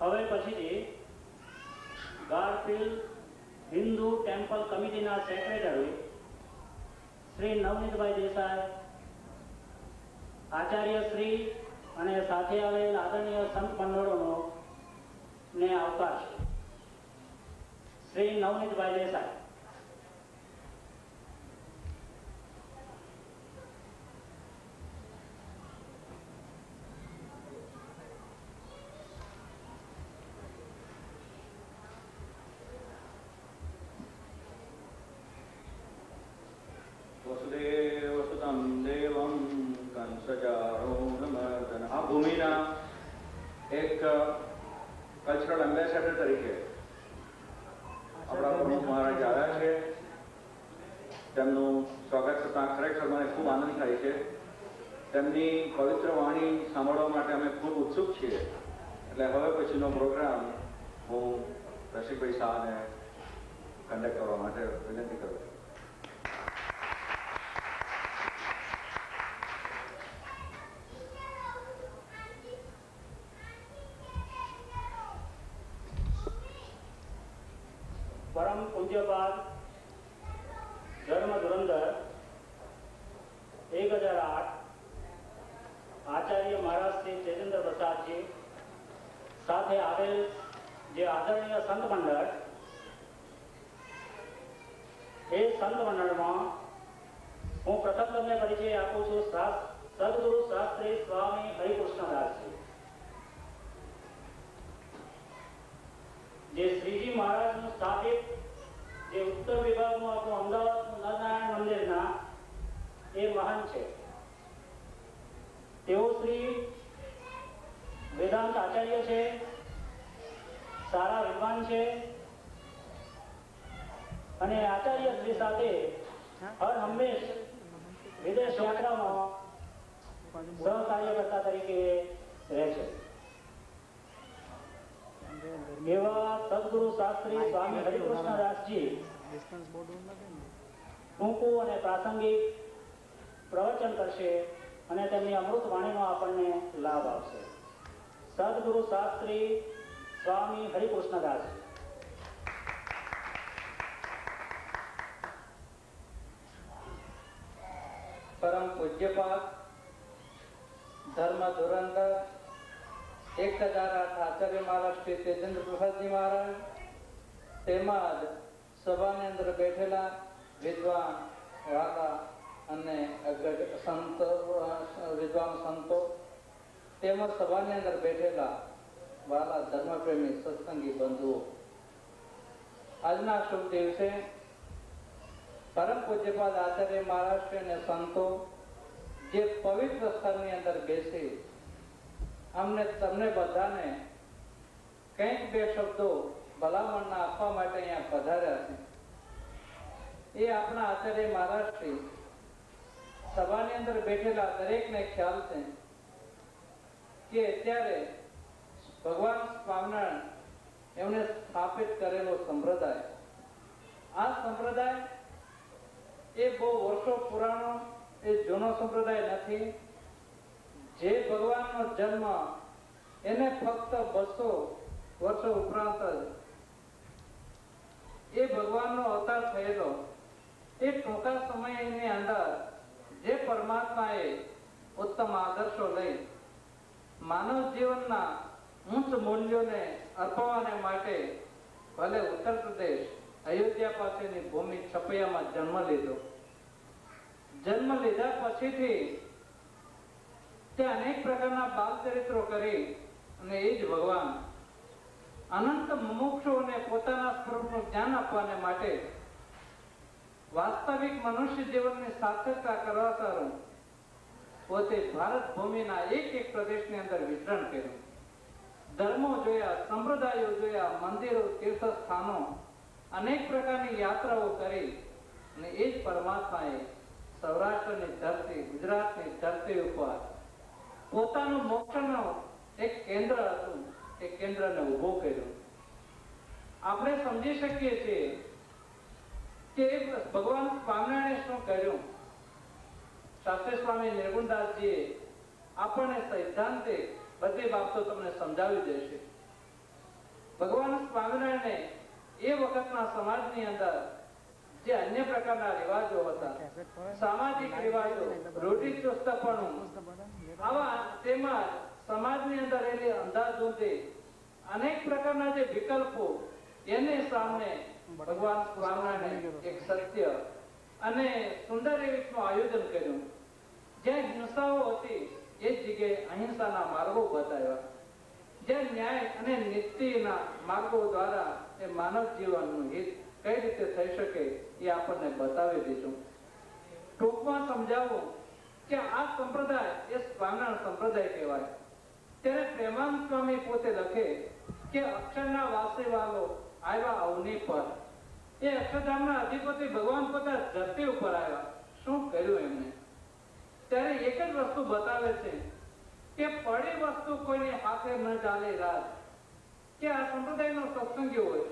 Speaker 1: હવે પછીથી ગારફિલ્ડ હિન્દુ ટેમ્પલ કમિટીના સેક્રેટરી શ્રી નવનીતભાઈ દેસાઈ, આચાર્ય શ્રી અને સાથે આવેલ આદરણીય સંત મંડળોનો ને આવકારશે. શ્રી નવનીતભાઈ દેસાઈ.
Speaker 5: વસુદેવસુતં દેવં કંસચારૂઢમર્દન. આ ભૂમિના એક કલ્ચરલ એમ્બેસેડર તરીકે આપણા પ્રમુખ મહારાજ આવ્યા છે. તેમનું સ્વાગત કરતા ખરેખર મને ખૂબ આનંદ થાય છે. તેમની પવિત્ર વાણી સાંભળવા માટે અમે ખૂબ ઉત્સુક છીએ. એટલે હવે પછીનો પ્રોગ્રામ હું રસિકભાઈ શાહને કન્ડક્ટ કરવા માટે વિનંતી કરું છું.
Speaker 1: પરમ પૂજ્યપાદ ધર્મ ધુરંધર 1008 આચાર્ય મહારાજ શ્રી તેજેન્દ્ર પ્રસાદજી સાથે આવેલ જે આદરણીય સંત મંડળ, એ સંત મંડળમાં હું પ્રથમ તમને પરિચય આપું છું સદગુરુ શાસ્ત્રી સ્વામી હરિકૃષ્ણદાસજી, જે શ્રીજી મહારાજનું સ્થાપિત જે ઉત્તર વિભાગનું આપણું અમદાવાદનું નરનારાયણ મંદિરના એ મહાન છે. તેઓ શ્રી વેદાંત વેદાંત આચાર્ય છે, સારા વિદ્વાન છે અને આચાર્ય શ્રી સાથે હર હંમેશ વિદેશ યાત્રામાં સહકાર્યકર્તા તરીકે રહે છે. એવા સદગુરુ શાસ્ત્રી સ્વામી હરિકૃષ્ણદાસજી
Speaker 3: ડિસ્ટન્સ બોર્ડ નથી ને.
Speaker 1: ટૂંકું અને પ્રાસંગિક પ્રવચન કરશે અને તેમની અમૃત વાણીનો આપણને લાભ આપશે. સદગુરુ શાસ્ત્રી સ્વામી હરિકૃષ્ણદાસજી.
Speaker 2: પરમ પૂજ્યપાદ ધર્મ ધુરંધર 1008 આચાર્ય મહારાજ શ્રી તેજેન્દ્ર પ્રસાદજી મહારાજ તેમજ સભાની અંદર બેઠેલા વિદ્વાન વાલા અને વિદ્વાન સંતો તેમજ સભાની અંદર બેઠેલા વાલા ધર્મપ્રેમી સત્સંગી બંધુઓ, આજના શુભ દિવસે પરમ પૂજ્યપાદ આચાર્ય મહારાજ અને સંતો જે પવિત્ર સ્થળની અંદર બેસી અમને તમને બધાને કંઈક બે શબ્દો ભલામણના આપવા માટે અહીંયા પધાર્યા છે. એ આપણા આચાર્ય મહારાજ શ્રી સભાની અંદર બેઠેલા દરેકને ખ્યાલ છે કે અત્યારે ભગવાન સ્વામિનારાયણ એમને સ્થાપિત કરેલો સંપ્રદાય, આ સંપ્રદાય એ બહુ વર્ષો પુરાણો એ જૂનો સંપ્રદાય નથી. જે ભગવાનનો જન્મ એને ફક્ત 200 વર્ષો ઉપરાંત જ એ ભગવાનનો અવતાર થયેલો, એ ટૂંકા સમયની અંદર જે પરમાત્માએ ઉત્તમ આદર્શો લઈ માનવ જીવનના ઉચ્ચ મૂલ્યોને અર્પવાને માટે ભલે ઉત્તર પ્રદેશ અયોધ્યા પાસેની ભૂમિ છપૈયામાં જન્મ લીધો. જન્મ લીધા પછીથી તે અનેક પ્રકારના બાલ ચરિત્રો કરી અને એ જ ભગવાન અનંત મુમુક્ષુઓને પોતાના સ્વરૂપનું જ્ઞાન આપવાને માટે વાસ્તવિક મનુષ્ય જીવનની સાર્થકતા કરવા સારું પોતે ભારત ભૂમિના એક એક પ્રદેશની અંદર વિતરણ કર્યું. ધર્મો જોયા, સંપ્રદાયો જોયા, મંદિરો, તીર્થ સ્થાનો, અનેક પ્રકારની યાત્રાઓ કરી અને એ જ પરમાત્માએ સૌરાષ્ટ્રની ધરતી, ગુજરાતની ધરતી ઉપર પોતાનું મોક્ષનું એક કેન્દ્ર હતું, એ કેન્દ્રને ઉભો કર્યો. આપણે સમજી શકીએ છીએ કે ભગવાન સ્વામિનારાયણે શું કર્યું. શાસ્ત્રી સ્વામી નિર્ગુણદાસજીએ આપણને સૈદ્ધાંતિક બધી બાબતો તમને સમજાવી દેશે. ભગવાન સ્વામિનારાયણે એ વખતના સમાજની અંદર જે અન્ય પ્રકારના રિવાજો હતા, સામાજિક રિવાજો, રૂઢિચુસ્તપણું, આવા તેમાં સમાજની અંદર રહેલી અંધાધૂંધી અનેક પ્રકારના જે વિકલ્પો, એને સામે ભગવાન સ્વામિનારાયણે એક સત્ય અને સુંદર રીતનું આયોજન કર્યું. જ્યાં હિંસાઓ હતી એ જગ્યાએ અહિંસાના માર્ગો બતાવ્યા. જ્યાં ન્યાય અને નીતિના માર્ગો દ્વારા એ માનવ જીવનનું હિત કઈ રીતે થઈ શકે એ આપણને બતાવી દીધું. ટૂંકમાં સમજાવું કે આ સંપ્રદાય એ સ્વામિનારાયણ સંપ્રદાય કહેવાય. ત્યારે પ્રેમાનંદ સ્વામી પોતે લખે કે અક્ષરના વાસી વાલો આવ્યા અવની પર. એ અક્ષરધામના અધિપતિ ભગવાન પોતા ધરતી ઉપર આવ્યા. શું કર્યું એમને? ત્યારે એક જ વસ્તુ બતાવે છે કે પડી વસ્તુ કોઈની હાથે ન ચાલે રાત. કે આ સંપ્રદાયનો સત્સંગી હોય,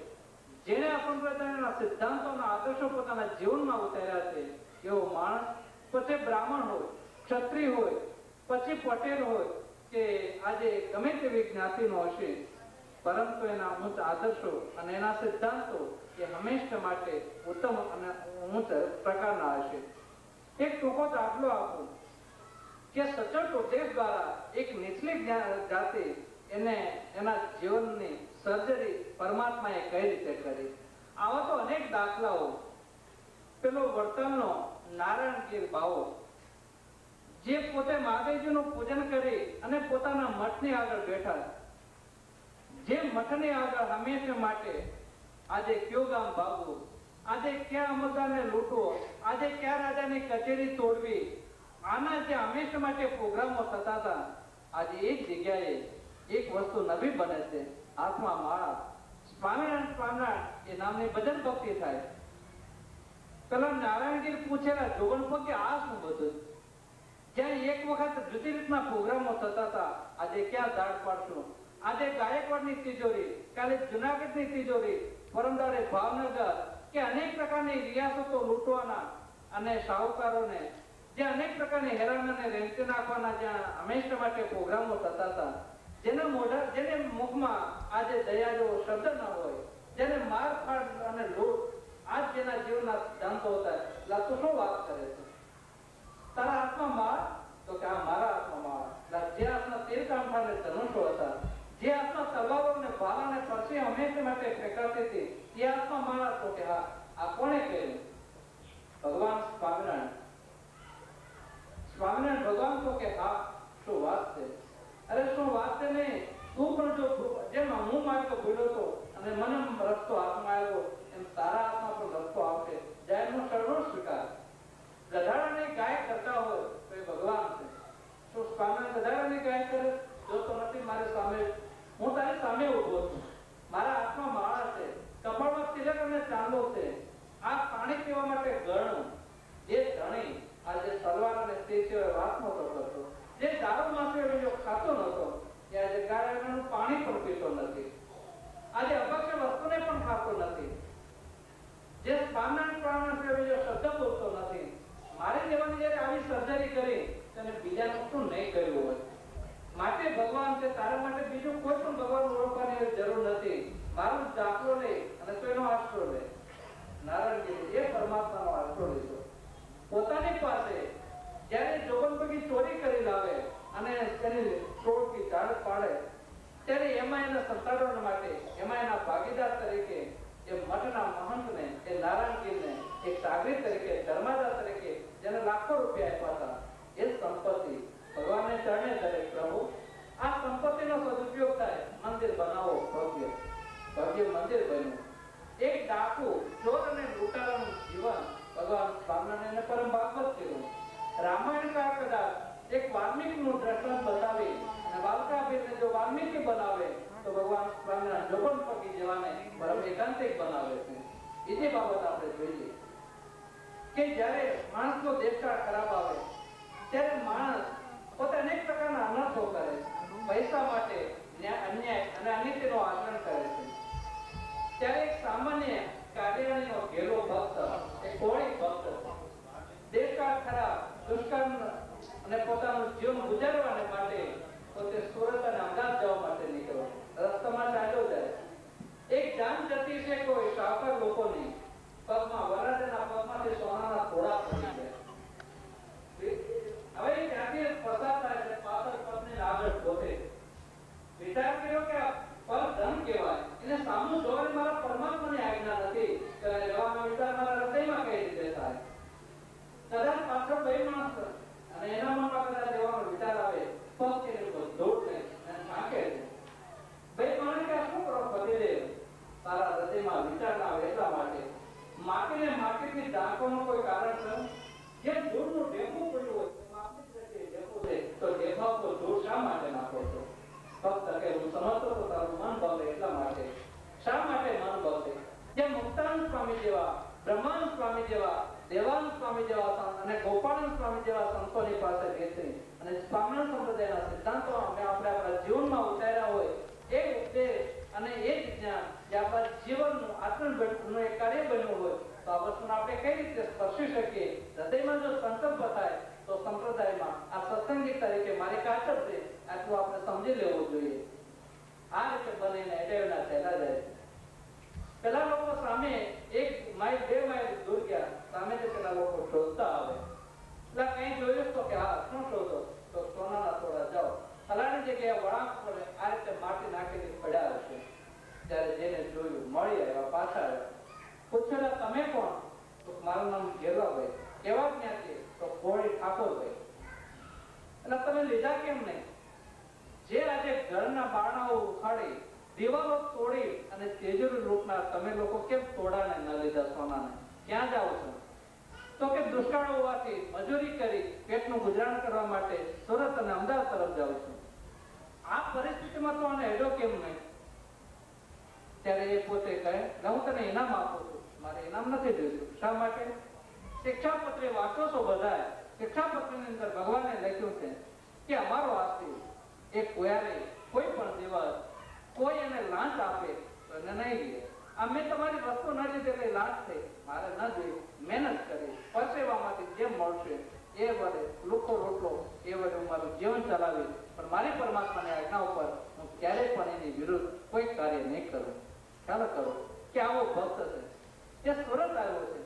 Speaker 2: જેને આ સંપ્રદાયના સિદ્ધાંતોના આદર્શો પોતાના જીવનમાં ઉતાર્યા છે, એવો માણસ, પછી બ્રાહ્મણ હોય, ક્ષત્રિય હોય, પછી પટેલ હોય કે આજે ગમે તેવી જ્ઞાતિનો હશે, પરંતુ એના ઉચ્ચ આદર્શો અને એના સિદ્ધાંતો એ હંમેશા માટે ઉત્તમ અને ઉચ્ચ પ્રકારના હશે. એક ટૂંકો દાખલો આપું કે સચોટ ઉપદેશ દ્વારા એક નીચલી જાતિ એને એના જીવનની સર્જરી પરમાત્માએ કઈ રીતે કરી. આવા તો અનેક દાખલાઓ. પેલો વર્તનનો નારાયણગીર બાવો જે પોતે મહાદેવજીનું પૂજન કરી અને પોતાના મઠની આગળ બેઠા, જે મઠની આગળ હંમેશા માટે આજે કયો ગામ ભાગવું, આજે ક્યાં અમલદારને લૂંટવો, આજે ક્યાં રાજાની કચેરી તોડવી, આના જે હંમેશા માટે પ્રોગ્રામો થતા હતા, આજે એક જગ્યાએ એક વસ્તુ નવી બને છે, હાથમાં માળા. સ્વામિનારાયણ સ્વામિનારાયણ એ નામની ભજન ભક્તિ થાય. પેલા નારાયણગીર પૂછેલા જોગણ કે આ શું બધું? જ્યાં એક વખત જુદી રીતના પ્રોગ્રામો થતા હતા, આજે ક્યાં ઝાડ પાડશું? આજે ગાયકવાડની તિજોરી, કાલે જુનાગઢની તિજોરી, પરમદાડે ભાવનગર, કે અનેક પ્રકારની રિયાસતો લૂંટવાના અને શાહુકારોને જે અનેક પ્રકારની હેરાન અને રેંટી નાખવાના જ્યાં હંમેશા માટે પ્રોગ્રામો થતા હતા, જેને મુખમાં આજે દયા જેવો શબ્દ ન હોય, જેને માર ફાડ અને લૂંટ આજ જેના જીવનના સિદ્ધાંતો હતા, એટલે તું શું વાત કરે છે? તારા હાથમાં માર? તો કે આ મારા હાથમાં માર. જે હાથમાં તીર કાંઠા અને ધનુષો હતા, જે હાથમાં તલવારો અને ભાલા અને પરસી હંમેશા માટે ફેંકાતી હતી, એ હાથમાં મારા. તો કે હા, આ કોણે કહ્યું? ભગવાન સ્વામિનારાયણ. સ્વામિનારાયણ ભગવાન. તો કે હા, શું વાત છે? અરે શું વાત છે નહીં, તું પણ જો જેમ હું માર્ગ ભૂલ્યો હતો અને મને રસ્તો હાથમાં આવ્યો, એમ તારા હાથમાં પણ રસ્તો આવશે. જાહેરનો સર્વ સ્વીકાર. ગધાડાને ગાય કરતા હોય તો એ ભગવાન છે. શું સ્વામિનારાયણ ગધાડાને ગાય કરે? જોતો નથી મારી સામે, હું તારી સામે ઉભો છું. મારા હાથમાં માળા છે, કપાળમાં તિલક અને ચાંદલો છે. આ પાણી પીવા માટે ગળું જે ધણી આજે સલવાર અને સ્ત્રી સિવાય વાત નહોતો કરતો, જે દારૂ માફી જો ખાતો નહોતો, એ આજે ગાયનું પાણી પણ પીતો નથી. આજે અપક્ષ વસ્તુને પણ ખાતો નથી. જે સ્વામિનારાયણ જો શબ્દ બોલતો નથી. મારી જેવાની જયારે આવી સર્જરી કરી તેને બીજાનું શું નહીં કર્યું હોય. માટે ભગવાન છે, તારા માટે બીજું કોઈ પણ ભગવાન ઓળખવાની જરૂર નથી. મારો દાખલો લે અને તો એનો આશરો લે. નારાયણજી એ પરમાત્માનો આશરો લીધો. પોતાની પાસે જયારે જોગનપગી ચોરી કરી લાવે અને તેની છોડથી ઝાડ પાડે, ત્યારે એમાં એના સંતાડવા માટે, એમાં એના ભાગીદાર તરીકે એ મઠના મહંતને, એ નારાયણજીને એક સાગરી તરીકે, ધર્માદા તરીકે જેને લાખો રૂપિયા આપ્યા હતા, એ સંપત્તિ ભગવાનને ચરણે ધરે. પ્રભુ, આ સંપત્તિનો સદુપયોગ થાય, મંદિર બનાવો. ભવ્ય ભવ્ય મંદિર બન્યું. એક ડાકુ, ચોર અને લૂંટારાનું જીવન ભગવાન સ્વામિનારાયણને પરમ ભાગવત કર્યું. રામાયણ કા કદાચ એક વાલ્મીકીનું દ્રષ્ટાંત બતાવી અને વાલ્કાભીરને જો વાલ્મીકી બનાવે તો ભગવાન સ્વામિનારાયણ જોગણપગી જેવાને પરમ એકાંતિક બનાવે છે. બીજી બાબત આપણે જોઈએ કે જ્યારે માણસનો દેશકાળ ખરાબ આવે ત્યારે માણસ પોતે અનેક પ્રકારના અનર્થો કરે છે. પૈસા માટે અન્યાય અને અનીતિનો આચરણ કરે છે. ત્યારે એક સામાન્ય કાળિયાણીનો ઘેરો ભક્ત, એક કોળી ભક્ત, દેશકાળ ખરાબ, દુષ્કાળ અને પોતાનું જીવન ગુજારવાને માટે પોતે સુરત અને અમદાવાદ જવા માટે નીકળ્યો. રસ્તામાં ચાલ્યો જાય. એક જાન જતી છે કોઈ શાહકાર લોકોની પગમાં, વરરાજાના પગમાંથી સોનાના થોડા પડી ગયા. હવે ત્યાંથી પસાર થાય છે, પાછળ પગને આગળ ગોતે. વિચાર કર્યો કે આ પર ધન કહેવાય, એને સામું જોવાની મારા પરમાત્માની આજ્ઞા નથી કે જવાનો વિચાર મારા હૃદયમાં કઈ રીતે થાય. કદાચ પાછળ બે માણસ અને એના મનમાં કદાચ જવાનો વિચાર આવે, પગ કે દોડ લે અને થાકે છે. બે માણસ કે શું કરો પતિદેવ, તારા હૃદયમાં વિચાર ના આવે એટલા માટે માટીને માટીથી ઢાંકવાનું કોઈ કારણ છે? જેમ ધૂળનું ઢેફું પડ્યું હોય માટી દ્રષ્ટિએ ઢેફું છે, તો ઢેફા પર ધૂળ શા માટે નાખો છો? ફક્ત કે હું સમજતો તો તારું મન બગડે એટલા માટે. શા માટે મન બગડે? જેમ મુક્તાનંદ સ્વામી જેવા, બ્રહ્માનંદ સ્વામી જેવા, દેવાનંદ સ્વામી જેવા અને ગોપાળાનંદ સ્વામી જેવા સંતોની પાસે બેસી અને સ્વામિનારાયણ સંપ્રદાયના સિદ્ધાંતો આપણે આપણા જીવનમાં ઉતાર્યા હોય, એ ઉપદેશ અને એ જ્ઞાન જે આપણા જીવનનું આચરણનું એક કાર્ય બન્યું હોય, તો આ વસ્તુને આપણે કઈ રીતે સ્પર્શી શકીએ? હૃદયમાં જો સંકલ્પ થાય તો સંપ્રદાયમાં આ સત્સંગી તરીકે મારી કાચર છે, આટલું આપણે સમજી લેવું જોઈએ. આ રીતે બનીને એડેવના ચાલ્યા જાય. પેલા લોકો સામે 1 માઇલ 2 માઇલ દૂર ગયા, સામેથી પેલા લોકો શોધતા આવે. એટલે કઈ જોયું તો કે હા, શું શોધો? તો સોનાના થોડા જાઓ, ફલાણી જગ્યાએ વળાંક પડે આ રીતે માટી નાખીને પડ્યા હશે. ત્યારે જેને જોયું મળી આવ્યા, પાછા આવ્યા. પૂછેલા તમે કોણ? તો મારું નામ ઘેરવાભાઈ. કેવા ક્યાંથી? તો કોળી ઠાકોરભાઈ. એટલે તમે લીધા કેમ નહીં? જે આજે ઘરના બારણાઓ ઉખાડી, દિવાલો તોડી અને તેજરી લૂંટનાર તમે લોકો કેમ તોડાને ન લીધા સોનાને? ક્યાં જાઓ છો? તો કે દુષ્કાળ હોવાથી મજૂરી કરી પેટનું ગુજરાન કરવા માટે સુરત અને અમદાવાદ તરફ જાઉં છું. આ પરિસ્થિતિ યુદ્ધમાં તો આને હેડો કેમ નહીં? ત્યારે એ પોતે કહે, હું તને ઇનામ આપું છું, મારે ઇનામ નથી જોઈતું. શા માટે? શિક્ષાપત્રી વાંચો છો બધા, શિક્ષાપત્રીની અંદર ભગવાને લખ્યું છે કે અમારો આસ્તી એ કોઈ પણ દિવસ કોઈ એને લાંચ આપે તો એને નહીં લે. આ મેં તમારી વસ્તુ ન લીધે કઈ લાંચ થઈ, મારે ન જોઈ, મહેનત કરી, પરસેવામાંથી જે મળશે એ વડે લુખો રોટલો એ વડે હું મારું જીવન ચલાવી, પણ મારી પરમાત્માની આજ્ઞા ઉપર હું ક્યારેય પણ એની વિરુદ્ધ કોઈ કાર્ય નહીં કરું. ખ્યાલ કરો કે આવો ભક્ત છે જે સુરત આવ્યો છે.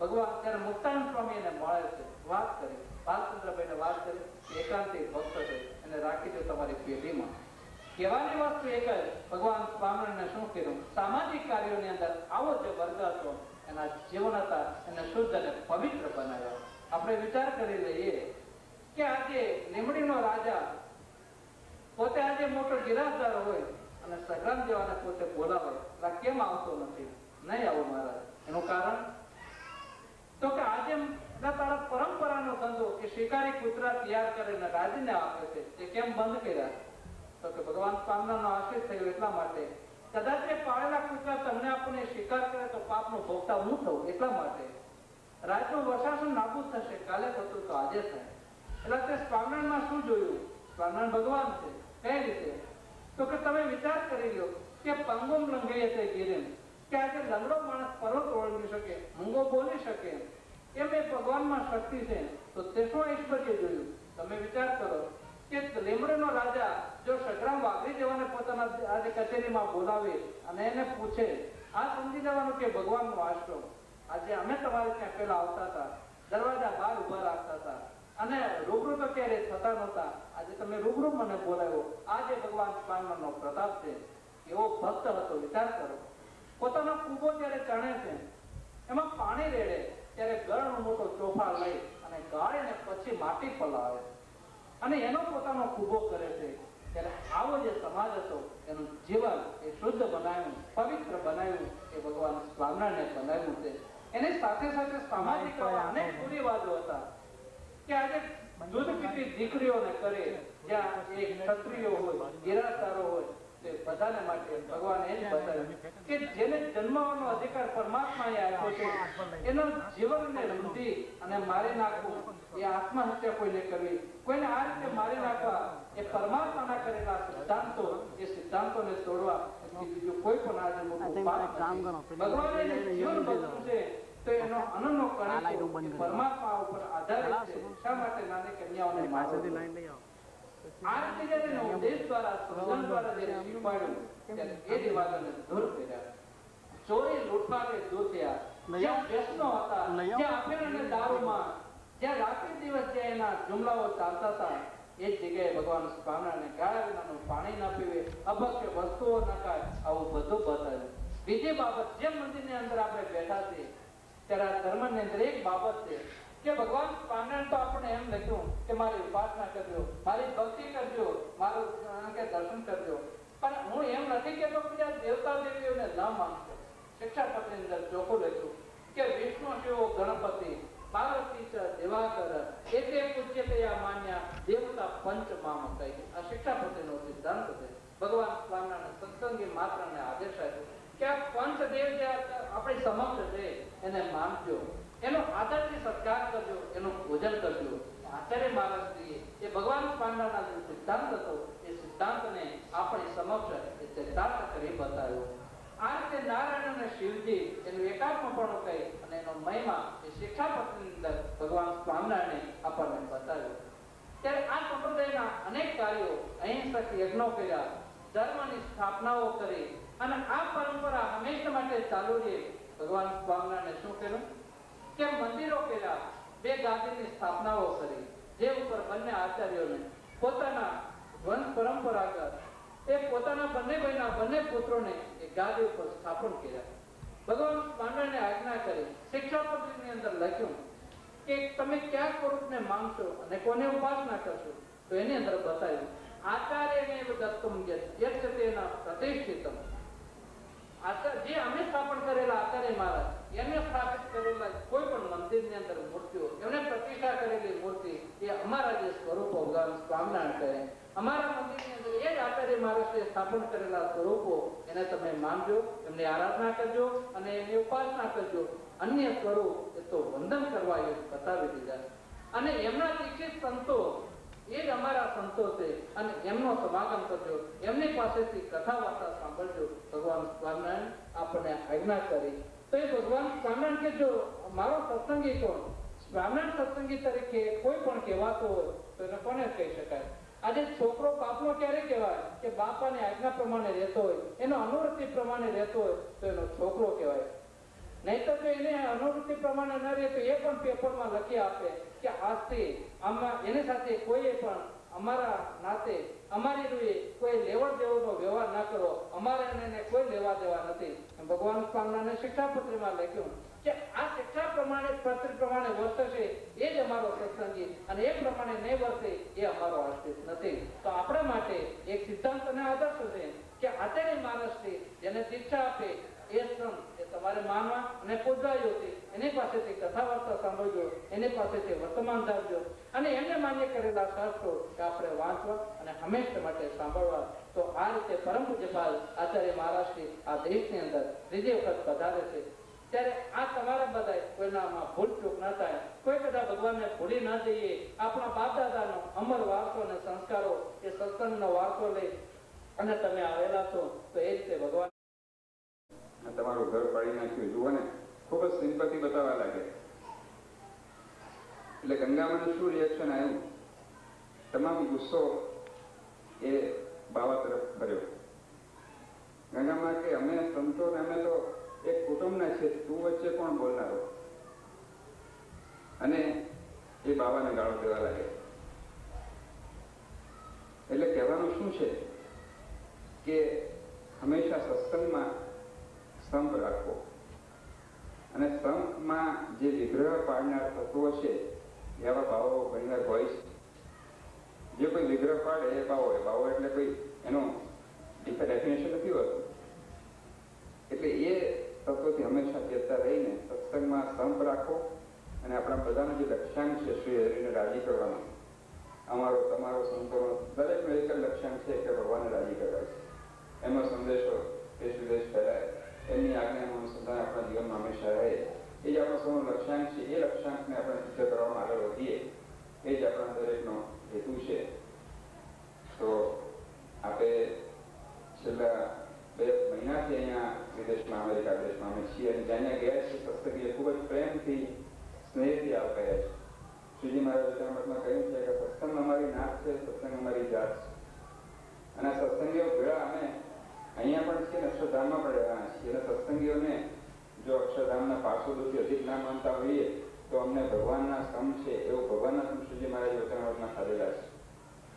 Speaker 2: ભગવાન ત્યારે મુક્તાનંદ સ્વામી એને મળે છે, વાત કરી, બાલચંદ્રભાઈને વાત કરી, એકાંતિક ભક્ત છે, એને રાખી દો તમારી પેઢીમાં. કહેવાની વસ્તુ એક જ, ભગવાન સ્વામિનારાયણને શું કર્યું? સામાજિક કાર્યોની અંદર આવો જે વર્ગ હતો એના જીવન હતા એને શુદ્ધ અને પવિત્ર બનાવ્યા. આપણે વિચાર કરી લઈએ કે આજે લીમડીનો રાજા પોતે આજે મોટો ગિરાજદાર હોય અને સગ્રામ જેવાને પોતે બોલાવે, કેમ આવતો નથી? નહીં આવું મહારાજ. એનું કારણ તો કે આજે તારા પરંપરાનો ધંધો કે શિકારી કૂતરા તૈયાર કરીને રાજીને આપે છે, તે કેમ બંધ કર્યા? તો કે ભગવાન સ્વામિનારાયણનો આશીષ થયો એટલા માટે. કદાચ એ પાળેલા કૂતરા તમને આપણને શિકાર કરે તો પાપનો ભોગતા હું થઉં એટલા માટે. રાજનું વર્ષાસન નાબૂદ થશે, કાલે થતું તો આજે થાય. એટલે તે સ્વામિનારાયણમાં શું જોયું? સ્વામિનારાયણ ભગવાન છે. કઈ રીતે? તો કે તમે વિચાર કરી લો કે પંગુમ લંઘઈએ તે ગીરેમ, કે આજે લંગડો માણસ પર્વત ઓળંગી શકે, મૂંગો બોલી શકે, એમ એ ભગવાનમાં શક્તિ છે. તો તે શું ઐશ્વર્ય જોયું? તમે વિચાર કરો કે લીમડીનો રાજા જો સગ્રામ વાઘરી જેવાને પોતાના આજે કચેરીમાં બોલાવે અને એને પૂછે, આ સમજી જવાનું કે ભગવાનનો આશ્રમ. આજે અમે તમારે ત્યાં પેલા આવતા હતા, દરવાજા બહાર ઉભા રાખતા હતા અને રૂબરૂ તો ક્યારે થતા નહોતા. આજે તમે રૂબરૂ મને બોલાવ્યો. આજે ભગવાન સ્વામિનારાયણનો પ્રતાપ છે. એવો ભક્ત હતો. વિચાર કરો, પોતાનો કૂબો ત્યારે ચણે છે, એમાં પાણી રેડે ત્યારે ગળનો મોટો ચોફા લઈ અને ગાળીને પછી માટી પલાવે અને એનો પોતાનો કૂબો કરે છે. ત્યારે આવો જે સમાજ હતો એનું જીવન એ શુદ્ધ બનાવ્યું, પવિત્ર બનાવ્યું, એ ભગવાન સ્વામિનારાયણે બનાવ્યું છે. એની સાથે સાથે સામાજિક અનેક કુરિવાજો હતા કે આજે દૂધ પીતી દીકરીઓને કરે, જ્યાં એક ક્ષત્રિયો હોય, ગિરાસારો હોય, તે બધાને માટે ભગવાન એ જ બતાવ્યું કે જેને જન્મવાનો અધિકાર પરમાત્માએ આપ્યો છે એનો જીવનને રૂંધી અને મારી નાખવું એ આત્મહત્યા કોઈને કરવી, કોઈને આ રીતે મારી નાખવા એ પરમાત્માના કરેલા સિદ્ધાંતો, એ સિદ્ધાંતોને તોડવા બીજું કોઈ પણ આજે મોટું પાપ નથી. ભગવાને જે જીવન બદલ્યું છે તો એનો અનનો કણિકો પરમાત્મા ઉપર આધારિત છે. શા માટે નાની કન્યાઓને મારો? આ રીતે જ્યારે ઉપદેશ દ્વારા, સત્સંગ દ્વારા જ્યારે શીખવાડ્યું ત્યારે એ રિવાજોને દૂર કર્યા. ચોરી લૂંટવાને દૂર થયા. જ્યાં વ્યસનો હતા, જ્યાં અફીણ અને દારૂમાં, જ્યાં રાત્રિ દિવસ જે એના જુમલાઓ ચાલતા હતા, એ જ જગ્યાએ ભગવાન સ્વામિનારાયણને ગાળા વિનાનું પાણી ના પીવે, અભક્ષ્ય વસ્તુઓ ન ખાય, આવું બધું બતાવ્યું. બીજી બાબત, જે મંદિરની અંદર આપણે બેઠા છીએ ત્યારે આ ધર્મની અંદર એક બાબત છે કે ભગવાન સ્વામિનારાયણ તો આપણે એમ લખ્યું કે મારી ઉપાસના કરજો, મારી ભક્તિ કરજો, મારું દર્શન કરજો, પણ હું એમ નથી કેતો કે દેવતા દેવીઓને ન માનશો. શિક્ષાપત્રની અંદર ચોખ્ખું લખ્યું કે વિષ્ણુ શિવ ગણપતિ પાર્વતી ચ દેવાકર એતે પૂજ્યતયા માન્યા દેવતા પંચ મામ કહી. આ શિક્ષાપત્રીનો સિદ્ધાંત છે. ભગવાન સ્વામિનારાયણ સત્સંગી માત્રને આદેશ આપ્યો કે આ પંચદેવ જે આપણી સમક્ષ છે એને માનજો, એનો આદરથી સત્કાર કરજો, એનું પૂજન કરજો. આચાર્ય મહારાજજીએ એ ભગવાન સ્વામિનારાયણનો જે સિદ્ધાંત હતો એ સિદ્ધાંતને આપણી સમક્ષ એ સિદ્ધાંત કરી બતાવ્યો. આ રીતે નારાયણ અને શિવજી એનું એકાત્મપણું કહી અને એનો મહિમા એ શિક્ષાપત્રની અંદર ભગવાન સ્વામિનારાયણે આપણને બતાવ્યો. ત્યારે આ સંપ્રદાયના અનેક કાર્યો, અહિંસક યજ્ઞો કર્યા, ધર્મની સ્થાપનાઓ કરી અને આ પરંપરા હંમેશા માટે ચાલુ રહે. ભગવાન સ્વામિનારાયણે શું કર્યું કે મંદિરો કર્યા, બે ગાદીની સ્થાપનાઓ કરી, જે ઉપર બંને આચાર્યોને પોતાના વંશ પરંપરાગત એ પોતાના બંને ભાઈના બંને પુત્રોને એ ગાદી ઉપર સ્થાપન કર્યા. ભગવાન સ્વામિનારાયણે આજ્ઞા કરી. શિક્ષાપત્રીની અંદર લખ્યું કે તમે કયા સ્વરૂપને માંગશો અને કોને ઉપાસના કરશો, તો એની અંદર બતાવ્યું આચાર્યને દત્તમ યજ્ઞતેના પ્રતિષ્ઠિતમ. જે અમે સ્થાપન કરેલા આચાર્ય મહારાજ એને સ્થાપિત કરેલા કોઈ પણ મંદિરની અંદર મૂર્તિઓ, એમને પ્રતિષ્ઠા કરેલી મૂર્તિ એ અમારા જે સ્વરૂપો ભગવાન સ્વામિનારાયણ કહે. અમારા મંદિરની અંદર એ જ આચાર્ય
Speaker 6: મહારાષ્ટ્રે સ્થાપન કરેલા સ્વરૂપો એને તમે માનજો, એમની આરાધના કરજો અને એની ઉપાસના કરજો. અન્ય સ્વરૂપ એ તો વંદન કરવા એ બતાવી દીધા. અને એમના દીક્ષિત સંતો એ જ અમારા સંતો છે અને એમનો સમાગમ કરજો, એમની પાસેથી કથા વાર્તા સાંભળજો. ભગવાન સ્વામિનારાયણ આપણને આજ્ઞા કરી. તો એ ભગવાન સ્વામિનારાયણ કે જો મારો સત્સંગી કોણ, સ્વામિનારાયણ સત્સંગી તરીકે કોઈ પણ કહેવાતો હોય તો એને કોને કહી શકાય? આજે છોકરો બાપનો ક્યારે કહેવાય કે બાપાની આજ્ઞા પ્રમાણે રહેતો હોય, એનો અનુવૃત્તિ પ્રમાણે રહેતો હોય તો એનો છોકરો કહેવાય. નહીં તો એને અનુવૃત્તિ પ્રમાણે ન રહે તો એ પણ પેપરમાં લખી આપે કે આજથી આમાં એની સાથે કોઈએ પણ અમારા નાતે અમારી રૂએ કોઈ લેવડ દેવડનો વ્યવહાર ના કરો, અમારે એને કોઈ લેવા દેવા નથી. ભગવાન સ્વામિનારાયણ શિક્ષાપત્રીમાં લખ્યું કે આ શિક્ષા પ્રમાણે પત્ર પ્રમાણે વર્તશે એ જ અમારો સત્સંગી, અને એ પ્રમાણે નહીં વર્તે એ અમારો આશ્રિત નથી. તો આપણા માટે એક સિદ્ધાંત અને આદર્શ છે કે આચાર્ય મહારાજથી જેને શિક્ષા આપે એ સંત એ તમારે માનવા અને પૂજવા યોગ્ય. એની પાસેથી કથા વાર્તા સાંભળજો, એની પાસેથી વર્તમાન ધારજો અને એમને માન્ય કરેલા શાસ્ત્રો કે આપણે વાંચવા અને હંમેશા માટે સાંભળવા. તો આ રીતે પરમ પૂજ્યપાલ આચાર્ય મહારાજથી આ દેશની અંદર ત્રીજી વખત પધારે છે. ત્યારે આ તમારા બધા કોઈનામાં ભૂલ ચૂક ના થાય, કોઈ બધા ભગવાનને ભૂલી ના જઈએ. આપણા બાપ દાદાનો અમર વારસો અને સંસ્કારો એ સત્સંગનો વારસો લઈ અને તમે આવેલા છો તો એ રીતે ભગવાન
Speaker 5: તમારું ઘર પાડી નાખ્યું. જુઓ ને, ખૂબ જ સિમ્પથી બતાવવા લાગે. એટલે ગંગામાનું શું રિએક્શન આવ્યું? તમામ ગુસ્સો એ બાવા તરફ કર્યો. ગંગામાં કે અમે સંતો ને અમે તો એક કુટુંબના છે, તું વચ્ચે કોણ બોલનારો? અને એ બાવાને ગાળો દેવા લાગે. એટલે કહેવાનું શું છે કે હંમેશા સત્સંગમાં સ્તંભ રાખવો. અને સ્તંભમાં જે વિગ્રહ પાડનાર તત્વો છે એવા ભાવો ઘણીવાર હોય છે. જે કોઈ વિગ્રહ પાડે એ ભાવો હોય. ભાવો એટલે કોઈ એનો ડેફિનેશન નથી હોતું. એટલે એ તત્વોથી હંમેશા ચેતતા રહીને સત્સંગમાં સ્તંભ રાખો. અને આપણા બધાનો જે લક્ષ્યાંક છે શ્રી હરિને રાજી કરવાનો, અમારો તમારો સંતોનો દરેકનો એક જ લક્ષ્યાંક છે કે ભગવાનને રાજી કરવા છે. એનો સંદેશો દેશ વિદેશ ફેલાય, એમની આજ્ઞાનું અનુસંધાન આપણા જીવનમાં હંમેશા રહે. એ જ આપણો સૌનો લક્ષ્યાંક છે. એ લક્ષ્યાંકને આપણે સિદ્ધ કરવામાં આગળ વધીએ એ જ આપણા દરેકનો હેતુ છે. તો આપણે છેલ્લા 2 મહિનાથી અહીંયા વિદેશમાં અમેરિકા દેશમાં અમે છીએ અને જ્યાં ગયા છીએ સત્સંગીએ ખૂબ જ પ્રેમથી સ્નેહથી આવકાર્યા છે. શ્રીજી મહારાજ વચનામૃતમાં કહ્યું છે કે સત્સંગ અમારી નાત છે, સત્સંગ અમારી જાત છે. અને સત્સંગીઓ ભેળા અમે અહીંયા પણ છીએ ને અક્ષરધામમાં પણ રહેવાના છીએ. અને સત્સંગીઓને જો અક્ષરધામના પાર્ષદોથી અધિક ના માનતા હોઈએ તો અમને ભગવાનના સમ છે એવું ભગવાનના સમ શ્રીજી મહારાજ વચનામૃતમાં ખાધેલા છે.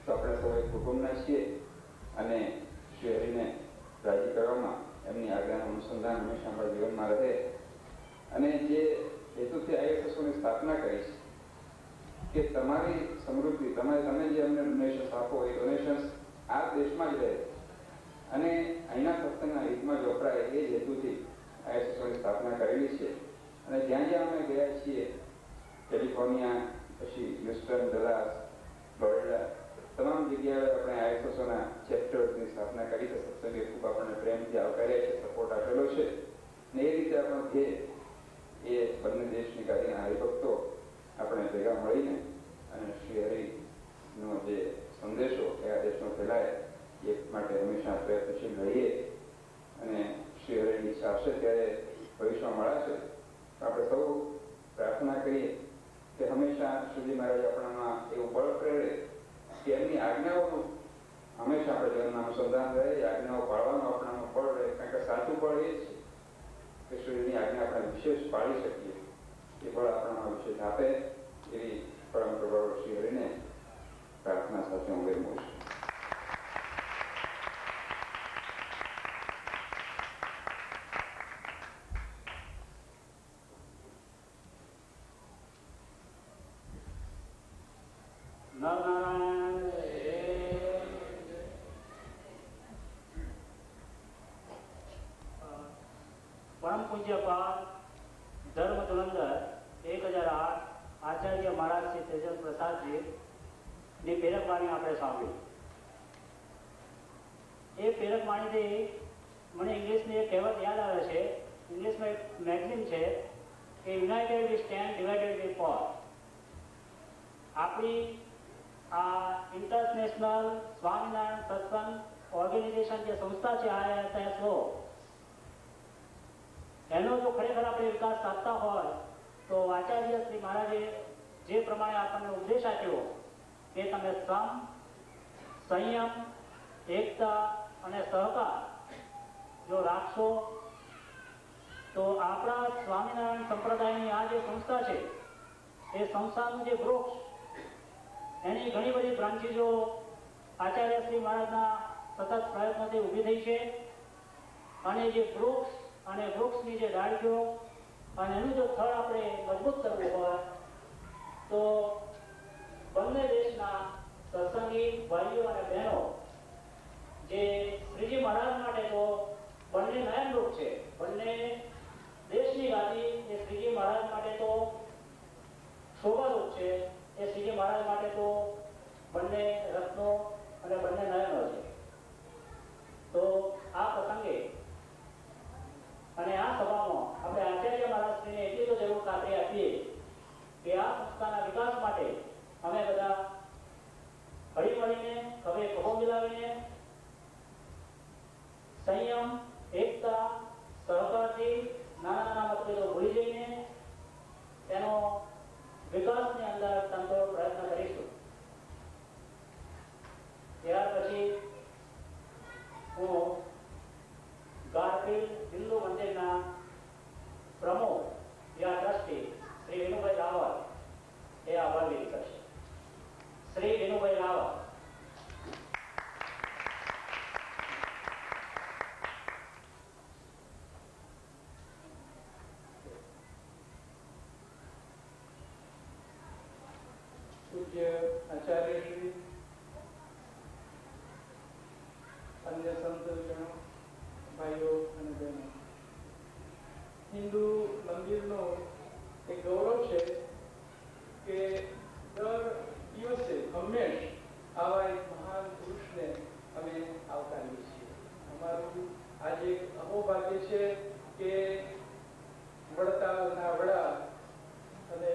Speaker 5: તો આપણે સૌ એક કુટુંબના છીએ અને શ્રી હરિને રાજી કરવામાં એમની આજ્ઞાનું અનુસંધાન હંમેશા અમારા જીવનમાં રહે. અને જે હેતુથી ISSOની સ્થાપના કરી છે કે તમારી સમૃદ્ધિ, તમે જે અમને ડોનેશન્સ આપો એ ડોનેશન્સ આ દેશમાં જ રહે અને અહીંના સત્સંગના હિતમાં જ વપરાય એ જ હેતુથી ISSOની સ્થાપના કરેલી છે. અને જ્યાં જ્યાં અમે ગયા છીએ, કેલિફોર્નિયા, પછી હ્યુસ્ટન, ડલાસ, ફ્લોરિડા, તમામ જગ્યાએ આપણે ISSOના ચેપ્ટર્સની સ્થાપના કરી છે. સત્સંગે ખૂબ આપણને પ્રેમથી આવકાર્યા છે, સપોર્ટ આપેલો છે. ને એ રીતે આપણો ધ્યેય એ બંને દેશની ગાદીના હરિભક્તો આપણે ભેગા મળીને અને શ્રી હરિનો જે સંદેશો એ આ દેશમાં ફેલાય એ માટે હંમેશા પ્રયત્નશીલ રહીએ. અને શ્રી હરિની ઈચ્છા હશે ત્યારે ભવિષ્યમાં મળાશે. આપણે સૌ પ્રાર્થના કરીએ કે હંમેશા શ્રીજી મહારાજ આપણામાં એવું બળ પ્રેરે કે એમની આજ્ઞાઓનું હંમેશા આપણે જીવનમાં અનુસંધાન રહે, આજ્ઞાઓ પાળવાનું આપણામાં બળ રહે. કારણ કે સાચું બળ એ છે કે શ્રીની આજ્ઞા આપણે વિશેષ પાળી શકીએ. એ બળ આપણામાં વિશેષ આપે એવી પરમ પ્રભાવ શ્રી હરિને પ્રાર્થના સાથે હું વિરમું છું.
Speaker 1: પરમ પૂજ્યપાદ ધર્મ ધુરંધર 1008 આચાર્ય મહારાજ શ્રી તેજન પ્રસાદજી ની પ્રેરકવાણી આપણે સાંભળી. એ પ્રેરક વાણીથી મને ઇંગ્લિશની એક કહેવત યાદ આવે છે. ઇંગ્લિશમાં એક મેગઝીન છે કે united we stand, divided we fall. આપણી આ ઇન્ટરનેશનલ સ્વામિનારાયણ સત્સંગ ઓર્ગેનાઇઝેશન જે સંસ્થા છે ISSO, એનો જો ખરેખર આપણે વિકાસ સાધતા હોય તો આચાર્ય શ્રી મહારાજે જે પ્રમાણે આપણને ઉપદેશ આપ્યો કે તમે સમ, સંયમ, એકતા અને સહકાર જો રાખશો તો આપણા સ્વામિનારાયણ સંપ્રદાયની આ જે સંસ્થા છે એ સંસ્થાનું જે વૃક્ષ, એની ઘણી બધી બ્રાન્ચીજો આચાર્ય શ્રી મહારાજના સતત પ્રયત્નોથી ઊભી થઈ છે. અને જે વૃક્ષ અને વૃક્ષની જે ડાળીઓ અને એનું જો થડ આપણે મજબૂત કરવું હોય તો બંને દેશના સત્સંગી ભાઈઓ અને બહેનો, જે શ્રીજી મહારાજ માટે તો બંને નયનરૂપ છે, બંને દેશની ગાદી એ શ્રીજી મહારાજ માટે તો શોભારૂપ છે, એ શ્રીજી મહારાજ માટે તો બંને રત્નો અને બંને નયનો છે. તો આ પ્રસંગે અને આ સભામાં આપણે આચાર્ય મહારાજશ્રીને એટલી તો જરૂર ખાતરી આપીએ કે આ સંસ્થાના વિકાસ માટે અમે બધા હળી મળીને, ખભે ખભો મિલાવીને સંયમ, એકતા, સહકારથી નાના નાના મતભેદો ભૂલી જઈને તેનો વિકાસની અંદર તનતોડ પ્રયત્ન કરીશું. ત્યાર પછી હું ગારફીલ્ડ હિન્દુ મંદિરના પ્રમુખ યા ટ્રસ્ટી શ્રી વિનુભાઈ રાવલ એ આભાર વિધિ કરશે. શ્રી વિનુભાઈ રાવલ.
Speaker 6: પૂજ્ય આચાર્ય શ્રી, અન્ય સંતજનો, ભાઈઓ અને બહેનો, હિન્દુ મંદિરનો એક ગૌરવ છે કે દર દિવસે હંમેશ આવા એક મહાન પુરુષને અમે આવકારીએ છીએ. અમારું આજે એક અહોભાગ્ય છે કે વડતાલના વડા અને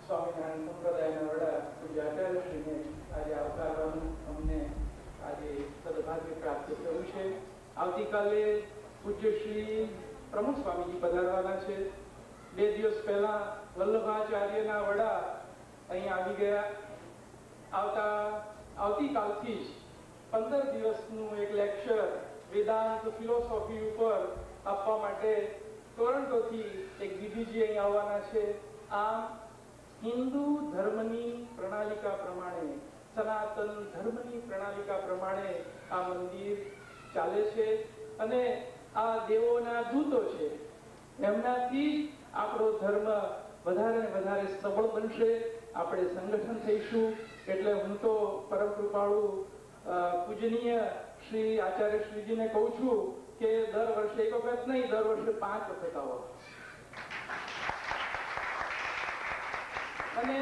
Speaker 6: સ્વામિનારાયણ સંપ્રદાયના વડા પૂજ્ય આચાર્યશ્રીને આજે આવકારવાનું અમને આજે સદભાગ્ય પ્રાપ્ત થયું છે. આવતીકાલે પૂજ્ય શ્રી પ્રમુખ સ્વામીજી પધારવાના છે. 2 દિવસ પહેલા વલ્લભાચાર્યના વડા અહીં આવી ગયા. આવતીકાલથી જ 15 દિવસનું એક લેક્ચર વેદાંત ફિલોસોફી ઉપર આપવા માટે ટોરન્ટોથી એક દીદીજી અહીં આવવાના છે. આમ હિન્દુ ધર્મની પ્રણાલિકા પ્રમાણે, સનાતન ધર્મની પ્રણાલિકા પ્રમાણે આ મંદિર ચાલે છે અને આ દેવોના દૂતો છે. એમનાથી આપણો ધર્મ વધારે ને વધારે સબળ બનશે. આપણે સંગઠન થઈશું. એટલે હું તો પરમ કૃપાળુ પૂજનીય શ્રી આચાર્ય શ્રીજીને કહું છું કે દર વર્ષે 1 વખત નહીં, દર વર્ષે 5 વખત આવો. અને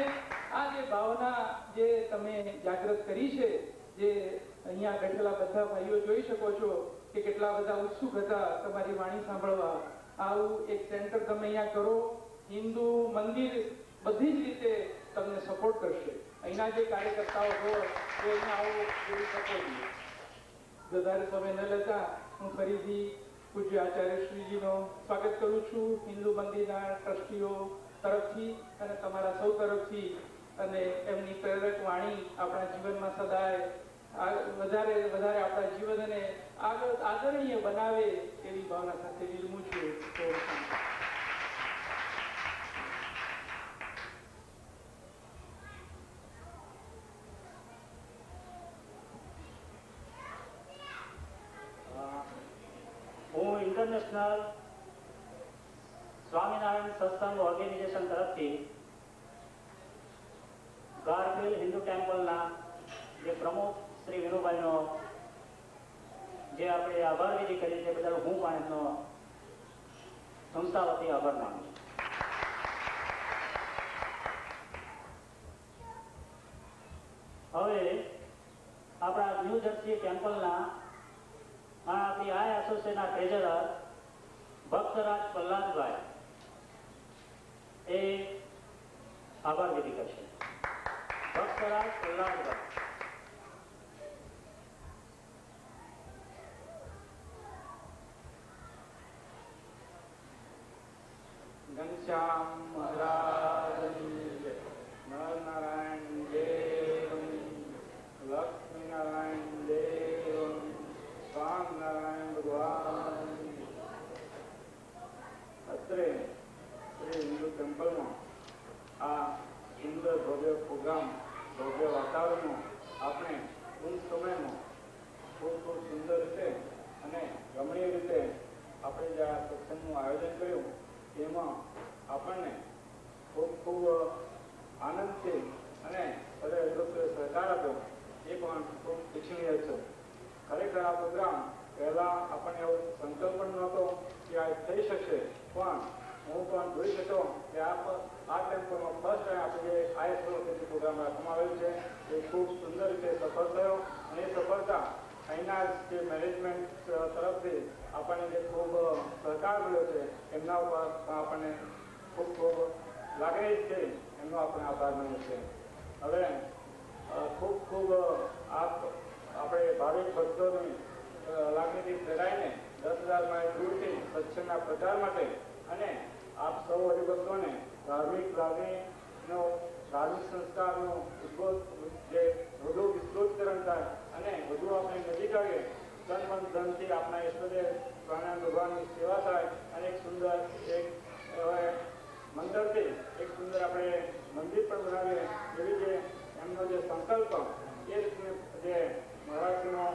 Speaker 6: આ જે ભાવના જે તમે જાગૃત કરી છે, જે અહીંયા બેઠેલા બધા ભાઈઓ જોઈ શકો છો કે કેટલા બધા ઉત્સુક હતા તમારી વાણી સાંભળવા. આવું એક સેન્ટર તમે અહીંયા કરો. હિન્દુ મંદિર બધી જ રીતે તમને સપોર્ટ કરશે. અહીંના જે કાર્યકર્તાઓ હોય એ અહીંયા આવો જોઈ શકો છો. વધારે સમય ન લેતા હું ફરીથી પૂજ્ય આચાર્ય શ્રીજીનો સ્વાગત કરું છું, હિન્દુ મંદિરના ટ્રસ્ટીઓ તરફથી અને તમારા સૌ તરફથી. અને એમની પ્રેરક વાણી આપણા જીવનમાં સદાય વધારે વધારે આપણા જીવનને આગળ આદરણીય બનાવે એવી ભાવના સાથે વિરમું છું.
Speaker 1: હું ઇન્ટરનેશનલ સ્વામિનારાયણ સત્સંગ ઓર્ગેનાઇઝેશન તરફથી ગારફીલ્ડ હિન્દુ ટેમ્પલના જે પ્રમુખ શ્રી વિનુભાઈનો જે આપણે આભાર વિધિ કરી તે બદલ હું પણ એમનો સંસ્થા વતી આભાર માનું છું. હવે આપણા ન્યૂ જર્સી ટેમ્પલના ટ્રસ્ટના ટ્રેઝરર ભક્તરાજ પ્રહલાદભાઈ એ આભાર વિધિ કરશે. ભક્તરાજ પ્રહલાદભાઈ.
Speaker 5: ઘનશ્યામ મહારાજની જય. નરનારાયણ દેવ, લક્ષ્મીનારાયણ દેવ, સ્વામિનારાયણ ભગવાન. અત્રે શ્રી હિન્દુ ટેમ્પલમાં આ સુંદર ભવ્ય પ્રોગ્રામ, ભવ્ય વાતાવરણમાં આપણે ટૂંક સમયમાં ખૂબ ખૂબ સુંદર રીતે અને રમણીય રીતે આપણે જે આ સત્સંગનું આયોજન કર્યું એમાં આપણને ખૂબ ખૂબ આનંદથી અને સહકાર આપ્યો એ પણ ખૂબ શિક્ષણીય છે. ખરેખર આ પ્રોગ્રામ પહેલાં આપણને એવો સંકલ્પ પણ નહોતો કે આ થઈ શકશે, પણ હું પણ જોઈ શક્યો કે આ ટેમ્પલમાં ફર્સ્ટ ટાઈમ આપણે જે આઈએસઓ પ્રોગ્રામ રાખવામાં આવેલ છે એ ખૂબ સુંદર રીતે સફળ થયો. અને એ સફળતા અહીંના જે મેનેજમેન્ટ તરફથી આપણને જે ખૂબ સહકાર મળ્યો છે એમના ઉપર પણ આપણને ખૂબ ખૂબ લાગણી છે, એમનો આપણે આભાર માનીએ છીએ. હવે ખૂબ ખૂબ આપણે ભાવિક ભક્તોની લાગણીથી પ્રેરાઈને 10,000 માઇલ દૂરથી સત્સંગના પ્રચાર માટે અને આપ સૌ હરિભક્તોને ધાર્મિક લાગણીનો ધાર્મિક સંસ્કારનો જે વધુ વિસ્તૃતકરણ થાય અને વધુ આપણે નજીક આવીએ, તન મન ધનથી આપણા ઈષ્ટદેવ સ્વામિનારાયણ ભગવાનની સેવા થાય અને એક સુંદર એક મંદિરથી એક સુંદર આપણે મંદિર પણ બનાવીએ એવી જે એમનો જે સંકલ્પ એ રીતની જે મહારાષ્ટ્રનો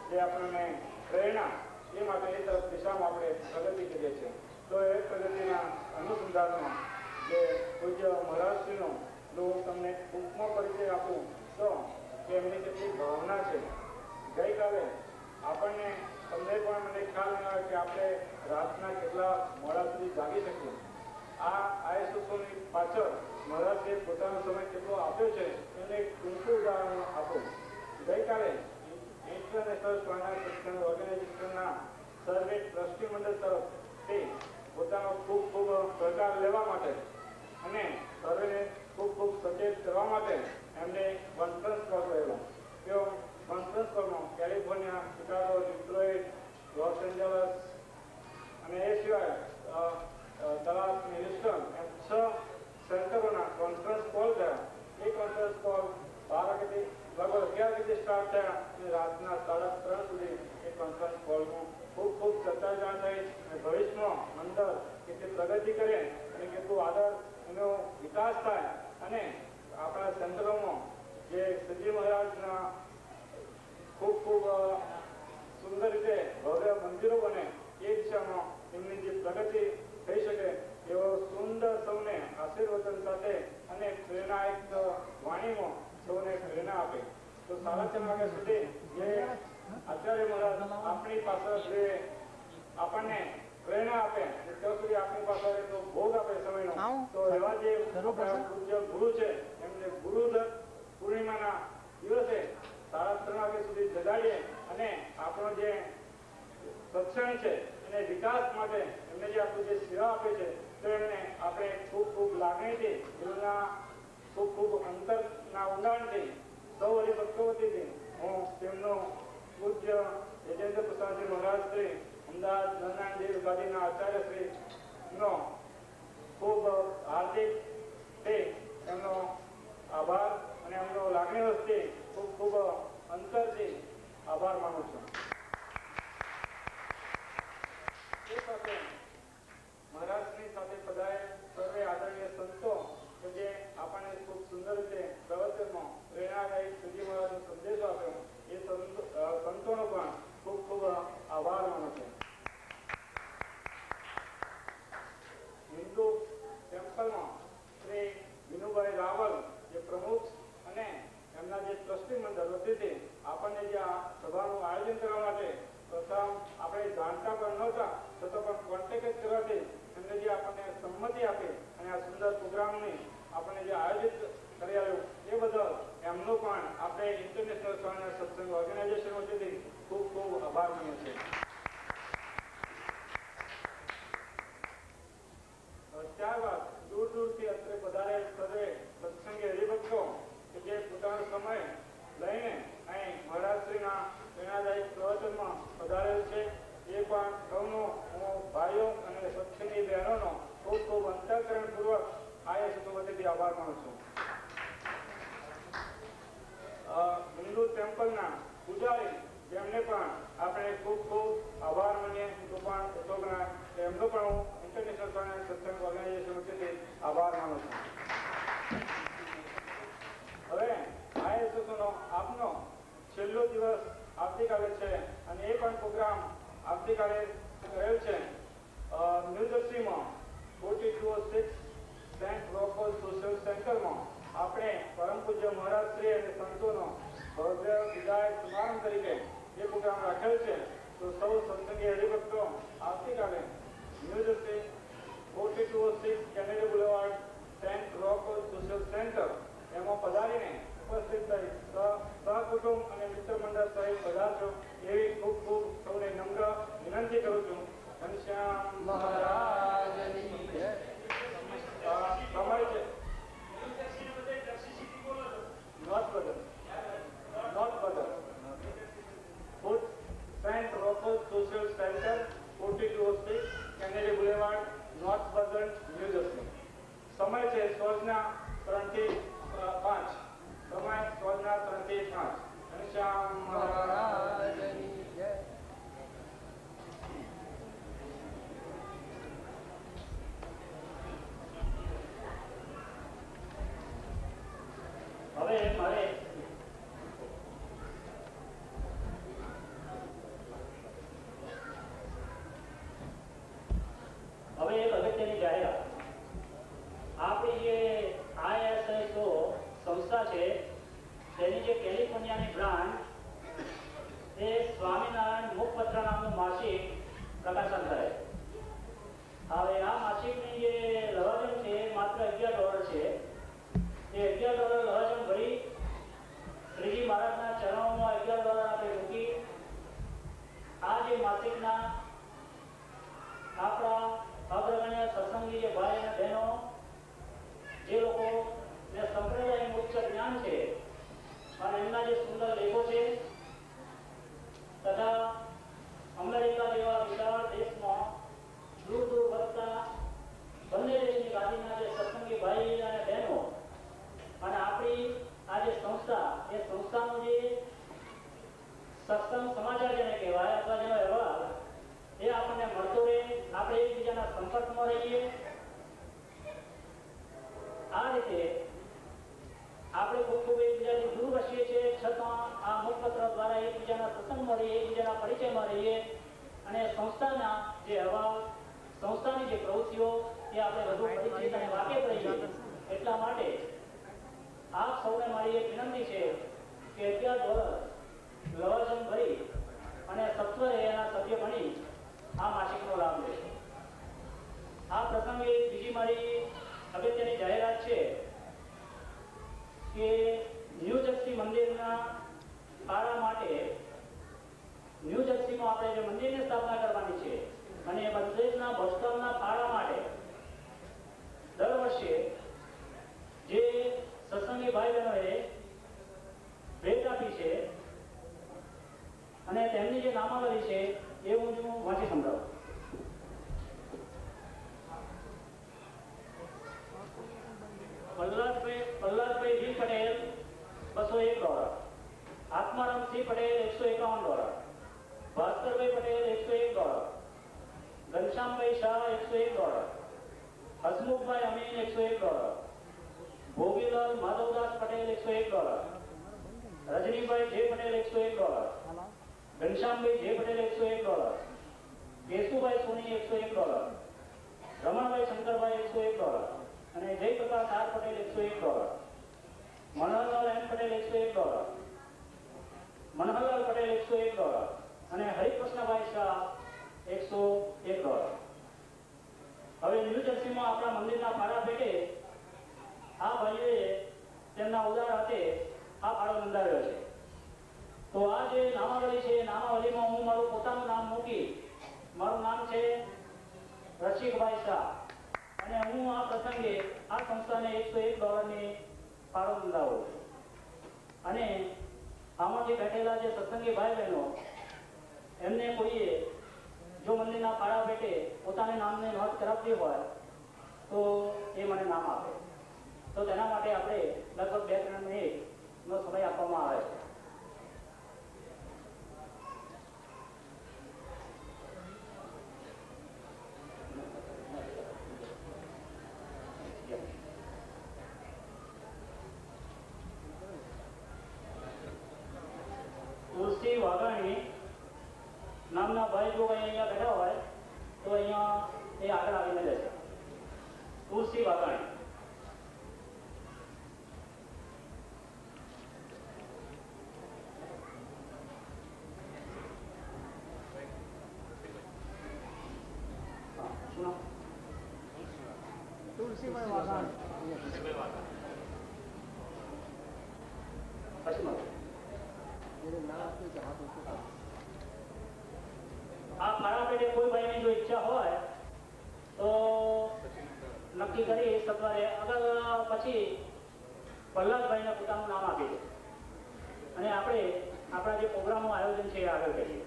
Speaker 5: જે આપણને પ્રેરણા એ માટે એ તરફ દિશામાં આપણે પ્રગતિ કરીએ છીએ. તો એ પ્રગતિના અનુસંધાનમાં જે પૂજ્ય મહારાષ્ટ્રનો જો હું તમને ટૂંકમાં પરિચય આપું તો કે એમની કેટલી ભાવના છે. ગઈકાલે આપણને તમને પણ મને ખ્યાલ ન આવે કે આપણે રાતના કેટલા મોડા સુધી જાગી શકીએ. આ આઈએસઓની પાછળ મહારાષ્ટ્રે પોતાનો સમય કેટલો આપ્યો છે એને એક ટૂંકું ઉદાહરણ આપું. ગઈકાલે ઇન્ટરનેશનલ સ્વામિનારાયણ સત્સંગ ઓર્ગેનાઇઝેશનના સર્વે ટ્રસ્ટી મંડળ તરફથી પોતાનો ખૂબ ખૂબ સહકાર લેવા માટે અને સર્વેને ખૂબ ખૂબ સચેત કરવા માટે એમને કોન્ફરન્સ કોલ કરેલો. તેઓ કોન્ફરન્સ કોલમાં California, Chicago, Detroit, Los Angeles અને એ સિવાય દલાસ, હ્યુસ્ટન એમ 6 સેન્ટરોના કોન્ફરન્સ કોલ થયા. એ કોન્ફરન્સ કોલ 12 વાગ્યાથી લગભગ 11 વાગ્યાથી સ્ટાર્ટ થયા અને રાતના 3:30 સુધી એ કોન્ફરન્સ કોલમાં ખૂબ ખૂબ ચર્ચા જાણ થઈ અને ભવિષ્યમાં મંદિર કેટલી પ્રગતિ કરે અને કેટલું આગળ એનો વિકાસ થાય અને આપણા સેન્ટરોમાં જે શ્રીજી મહારાજના ખૂબ ખૂબ સુંદર રીતે ભવ્ય મંદિરો બને એ દિશામાં એમની જે પ્રગતિ થઈ શકે એવો સુંદર સૌને આશીર્વચન સાથે અને પ્રેરણાયક વાણીમાં સૌને પ્રેરણા આપે. તો 4:30 વાગ્યા સુધી જે આચાર્ય મહારાજ આપણી પાસે જે આપણને પ્રેરણા આપે ત્યાં સુધી આપણી પાસે તો ભોગ આપે સમયનો. તો એવા જે પૂજ્ય ગુરુ છે એમને ગુરુદત્ત પૂર્ણિમાના દિવસે 3:30 વાગ્યા સુધી જગાડીએ અને આપણો જે સત્સંગ છે એને વિકાસ માટે એમને જે આપણું જે સેવા આપે છે તો એમને આપણે ખૂબ ખૂબ લાગણીથી દિલના ખૂબ ખૂબ અંતરના ઊંડાણથી સૌ હરિભક્તો વતીથી હું તેમનો પૂજ્ય યજેન્દ્ર પ્રસાદજી મહારાજ શ્રી અમદાવાદ નરનારાયણ દેવ ગાદીના આચાર્ય શ્રી નો ખૂબ હાર્દિક એમનો આભાર અને એમનો લાગણી વસ્તી ખૂબ ખૂબ અંતરથી આભાર માનું છું. એ સાથે મહારાષ્ટ્રની સાથે પધારેલ સર્વે આદરણીય સંતો કે જે આપણને ખૂબ સુંદર રીતે પ્રવચનમાં પ્રેરણાદાયી શ્રીજી મહારાજનો સંદેશો આપ્યો એ સંતોનો પણ ખૂબ ખૂબ આભાર માનું છું. હિન્દુ ટેમ્પલમાં શ્રી વિનુભાઈ રાવલ જે પ્રમુખ અને એમના જે ટ્રસ્ટી મંડળ વતીથી આપણને જે આ સભાનું આયોજન કરવા માટે પ્રથમ આપણે જાણતા પણ નહોતા છતાં પણ કોન્ટેક્ટ કરવાથી એમને જે આપણને સંમતિ આપી અને આ સુંદર પ્રોગ્રામની આપણને જે આયોજિત કરી આવ્યું એ બદલ એમનો પણ આપણે ઇન્ટરનેશનલ સ્વામિનારાયણ સત્સંગ ઓર્ગેનાઇઝેશન વતીથી ખૂબ ખૂબ આભાર માનીએ છીએ.
Speaker 7: સર્વે સત્સંગી હરિભક્તો કે જે પોતાનો સમય લઈને અહીં મહારાજશ્રીના પ્રેરણાદાયક પ્રવચનમાં પધારેલ છે એ પણ સૌનો હું ભાઈઓ અને સત્સંગી બહેનોનો ખૂબ ખૂબ અંતઃકરણપૂર્વક આયા સતુપતિથી આભાર માનું છું. હિન્દુ ટેમ્પલના પૂજારી જેમને પણ આપણે ખૂબ ખૂબ આભાર માનીએ તો પણ એમનો પણ હું ઇન્ટરનેશનલ ફાઇનાન્સ સત્સંગ ઓર્ગેનાઇઝેશન વતીથી આભાર માનું છું. હવે આઈએસએસનો આપનો છેલ્લો દિવસ આવતીકાલે છે અને એ પણ પ્રોગ્રામ આવતીકાલે રહેલ છે ન્યૂજર્સીમાં 4206 સેન્ટ રોકોલ સોશિયલ સેન્ટરમાં આપણે પરમ પૂજ્ય મહારાજશ્રી અને સંતોનો ભવ્ય વિદાય સમારંભ તરીકે એ પ્રોગ્રામ રાખેલ છે. તો સૌ સત્સંગી હરિભક્તો આવતીકાલે ન્યૂજર્સી 4206 કેનેડી બુલેવાર્ડ સેન્ટ રોકોલ સોશિયલ સેન્ટર એમાં પધારીને ઉપસ્થિત થઈ સહકુટુંબ અને મિત્ર મંડળ સહિત પધારજો એવી ખૂબ ખૂબ સૌને નમ્ર વિનંતી કરું છું. ઘનશ્યામ
Speaker 6: મહારાજની જય.
Speaker 7: સમય છે નોટ બદલ ફૂડ સેન્ટ રોકોલ social centre 4206 Kennedy Boulevard North Bergen New Jersey. સમય છે સોજના 3 થી 5. સમય સોજના 3 થી 5. ઘનશ્યામ
Speaker 6: મહારાજની જય.
Speaker 1: હવે મારે એક અગત્યની જાહેરાત. આપણી જે આઈએસએસઓ સંસ્થા છે તેની જે કેલિફોર્નિયાની બ્રાન્ચ એ સ્વામિનારાયણ મુખપત્ર નામનું માસિક પ્રકાશન કરે. હવે આ માસિકની જે લવાજમ છે માત્ર $11 છે. એ $11 લવાજમ ભરી શ્રીજી મહારાજના ચરણોમાં $11 આપણે મૂકી આ જે માસિકના આપણા અગ્રગણ્ય સત્સંગી જે ભાઈ અને બહેનો જે લોકો જે સંપ્રદાયનું ઉચ્ચ જ્ઞાન છે અને એમના જે સુંદર લેખો છે તથા અમેરિકા જેવા વિશાળ દેશમાં દૂર દૂર વસતા બંને દેશની ગાદીના જે સત્સંગી ભાઈ અને બહેનો અને આપણી આ જે સંસ્થા એ સંસ્થાનો જે સત્સંગ સમાચાર જેને કહેવાય અથવા જેનો અહેવાલ એ આપણને મળતો રહે, આપણે એકબીજાના સંપર્કમાં રહીએ. આ રીતે આપણે ખૂબ ખૂબ એકબીજાથી દૂર રહીએ છીએ છતાં આ મુખપત્ર દ્વારા એકબીજાના સત્સંગમાં રહીએ, એકબીજાના પરિચયમાં રહીએ અને સંસ્થાના જે અહેવાલ સંસ્થાની જે પ્રવૃત્તિઓ એ આપણે વધુ પરિચિત અને વાકેફ રહીએ. એટલા માટે આપ સૌને મારી એક વિનંતી છે કે $11 લવાજમ ભરી અને સત્વરે એના સભ્ય બની આ માસિકનો લાભ લેશો. આ પ્રસંગે બીજી મારી અગત્યની જાહેરાત છે કે ન્યૂ જર્સી મંદિરના ફાળા માટે ન્યૂ જર્સીમાં આપણે જે મંદિરની સ્થાપના કરવાની છે અને એ મંદિરના ભોજપલના ફાળા માટે દર વર્ષે જે સત્સંગી ભાઈ બહેનોએ ભેટ આપી છે અને તેમની જે નામાવલી છે એ હું વાંચી સંભળાવું. પ્રહલાદભાઈ વી પટેલ $201, આત્મારામસિંહ પટેલ $151, ભાસ્કરભાઈ પટેલ $101, ઘનશ્યામભાઈ શાહ $101, હસમુખભાઈ અમીન $101, ભોગીલાલ માધવદાસ પટેલ $101, રજનીભાઈ જે પટેલ $101, ઘનશ્યામભાઈ જે પટેલ $101, કેશુભાઈ સોની $101, રમણભાઈ શંકરભાઈ $101 અને જયપ્રકાશ આર પટેલ $101, મનોહરલાલ એમ પટેલ $101, મનોહરલાલ પટેલ $101 અને હરિકૃષ્ણભાઈ શાહ $101. હવે ન્યૂ જર્સીમાં આપણા મંદિરના ફાળા પેટે આ ભાઈઓએ તેમના ઉદાર હાથે આ ફાળો નોંધાવ્યો છે. તો આ જે નામાવલી છે નામાવલીમાં હું મારું પોતાનું નામ મૂકી મારું નામ છે રસિકભાઈ શાહ અને હું આ પ્રસંગે આ સંસ્થાને $101 ફાળો નોંધાવો અને આમાંથી બેઠેલા જે સત્સંગી ભાઈ બહેનો એમને કોઈએ જો મંદિરના ફાળા પેટે પોતાના નામને નોંધ કરાવતી હોય તો એ મને નામ આપે. તો તેના માટે આપણે લગભગ 2-3 મિનિટનો સમય આપવામાં આવે છે. તુલસી વાઘાણી નામના ભાઈ જો અહીંયા બેઠા હોય તો અહીંયા એ આગળ આવીને જશે. તુલસી વાઘાણી. શું નામ?
Speaker 3: તુલસીભાઈ વાઘાણી.
Speaker 1: પછી મળો. આ ફાળા પેટે કોઈ ભાઈની જો ઈચ્છા હોય તો નક્કી કરી સત્વરે અગર પછી પ્રહલાદભાઈને પોતાનું નામ આપી દે અને આપણે આપણા જે પ્રોગ્રામનું આયોજન છે એ આગળ કરીએ.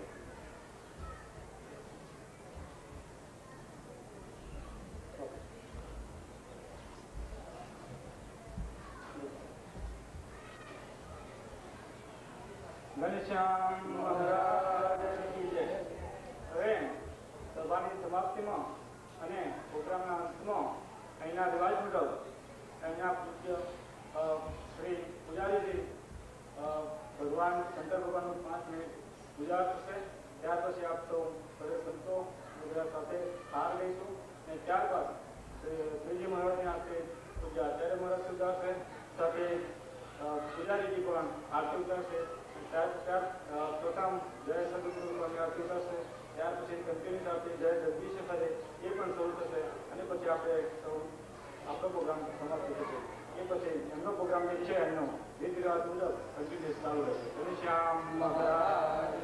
Speaker 7: ઘનશ્યામ મહારાજની જય. હવે સભાની સમાપ્તિમાં અને પ્રોગ્રામના અંતમાં અહીંના રિવાજ મુજબ અહીંના પૂજ્ય શ્રી પૂજારીજી ભગવાન શંકર ભગવાનનું 5 મિનિટ પૂજા કરશે. ત્યાર પછી આપ સૌ સર્વે સંતો બધા સાથે ભાગ લઈશું અને ત્યારબાદ શ્રીજી મહારાજની આરતી પૂજા આચાર્ય મહારાજ સુધારશે, સાથે પૂજારીજી પણ આરતી ઉતારશે. ત્યાર પ્રથમ જય સદગુરુ સ્વામી આરતી ઉતારશે. ત્યાર પછી કન્ટિન્યુઅસ આરતી જય જગદીશ સાથે એ પણ શરૂ થશે અને પછી આપણે સૌ આપણો પ્રોગ્રામ સમાપ્ત થશે. એ પછી એમનો પ્રોગ્રામ જે છે એમનો રીત રિવાજ મુજબ કન્ટિન્યુઅસ ચાલુ રહેશે. ઘનશ્યામ મહારાજ.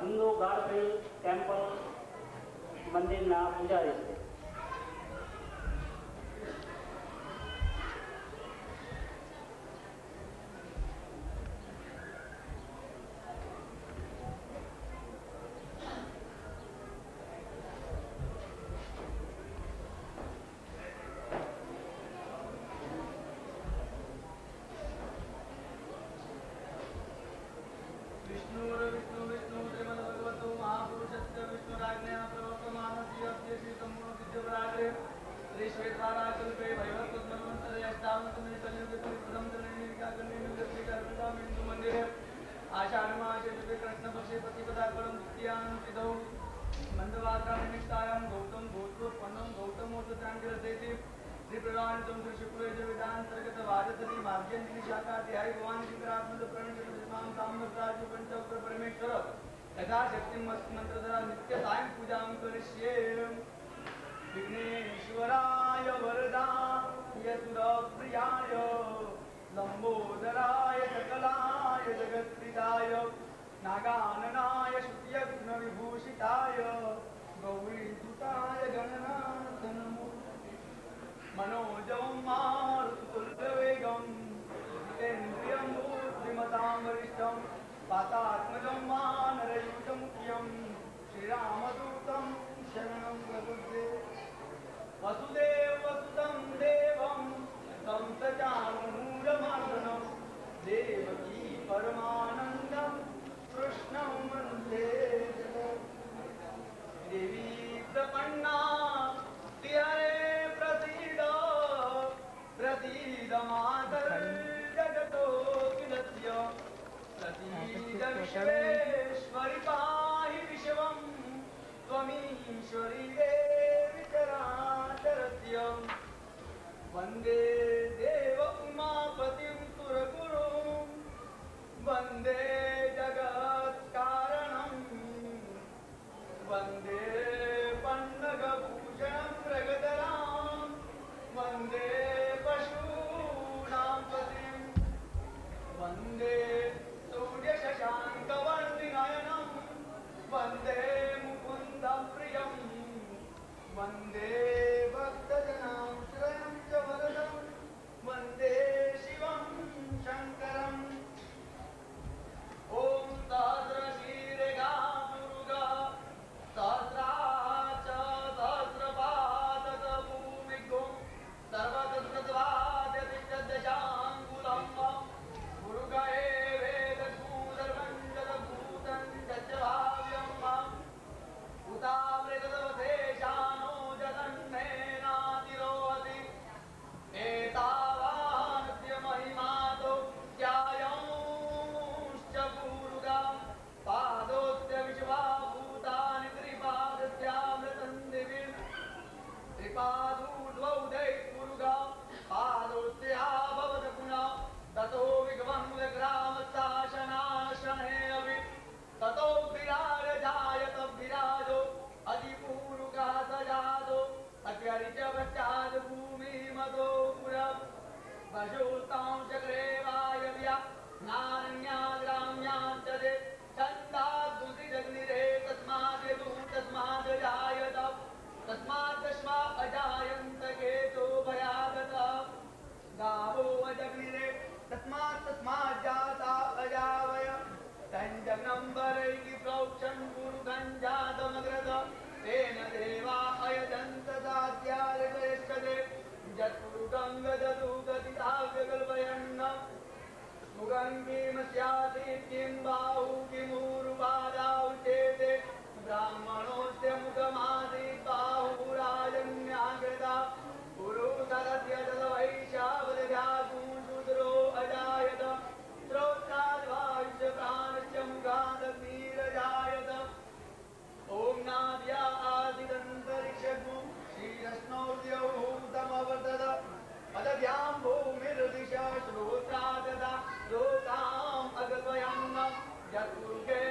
Speaker 1: હિન્દુ ગાર્ડફિલ્ડ ટેમ્પલ મંદિરના પૂજારી છે.
Speaker 4: विघ्नेश्वराय वरदाय सुरप्रियाय लंबोदराय सकलाय जगत्प्रियाय नागाननाय श्रुत्यग्न विभूषिताय गौरीसुताय गणनाथ नमो मनोजवं मारुतुल्यवेगं जितेन्द्रियं बुद्धिमतां वरिष्ठं पातात्मजं वानरयूथमुख्यं श्रीरामदूतं शरणं प्रपद्ये वसुदेव वसुतं देवं तं सचानूरमर्दनं देवकी परमानन्दं कृष्णं वन्दे देवी प्रपन्ना तिहरे प्रसीद प्रसीद मातर्जगतोऽखिलस्य प्रसीद विश्वेश्वरि पाहि विश्वं त्वमीश्वरी देवी चराचरस्य वन्दे देव उमापतिं सुरगुरुं वन्दे जगत्कारणं वन्दे पन्नगभूषणं मृगधरां वन्दे पशूनां पतिं वन्दे वशुस्तां चक्रे वायव्या नारण्याग्राम्यान्तरे छन्दाद्दुतिजग्निरे तस्माद् जायत तस्मात् तस्मा अजायन्त केतो भयागत गावो अजग्निरे तस्मात् जाता अजावय तञ्जग्नम्बरैः प्रोक्षन् गुरुगञ्जातमग्रत तेन देवा अयजन्त साध्यादिकरिष्यते यत्पुरुगङ्गदतु गतिताव्यकल्पयन् मुखं किं स्याति किं बाहु किमूरुपादावचेते ब्राह्मणोऽस्य मुखमासीत् बाहुराजन्याकृता पुरुषरस्य तद्वैशावदध्यातु शूद्रो अजायत श्रोत्राद्वायुश्च प्राणश्च मुखादग्निरजायत ॐ नाभ्या आदिदन्तरिक्षगु श्रीरश्नोर्द्यौतमवर्तत अदभ्यां भूमिर्दिशा श्रोत्रा तदा लोकाम् अगद्वयम् यत्पुरुषे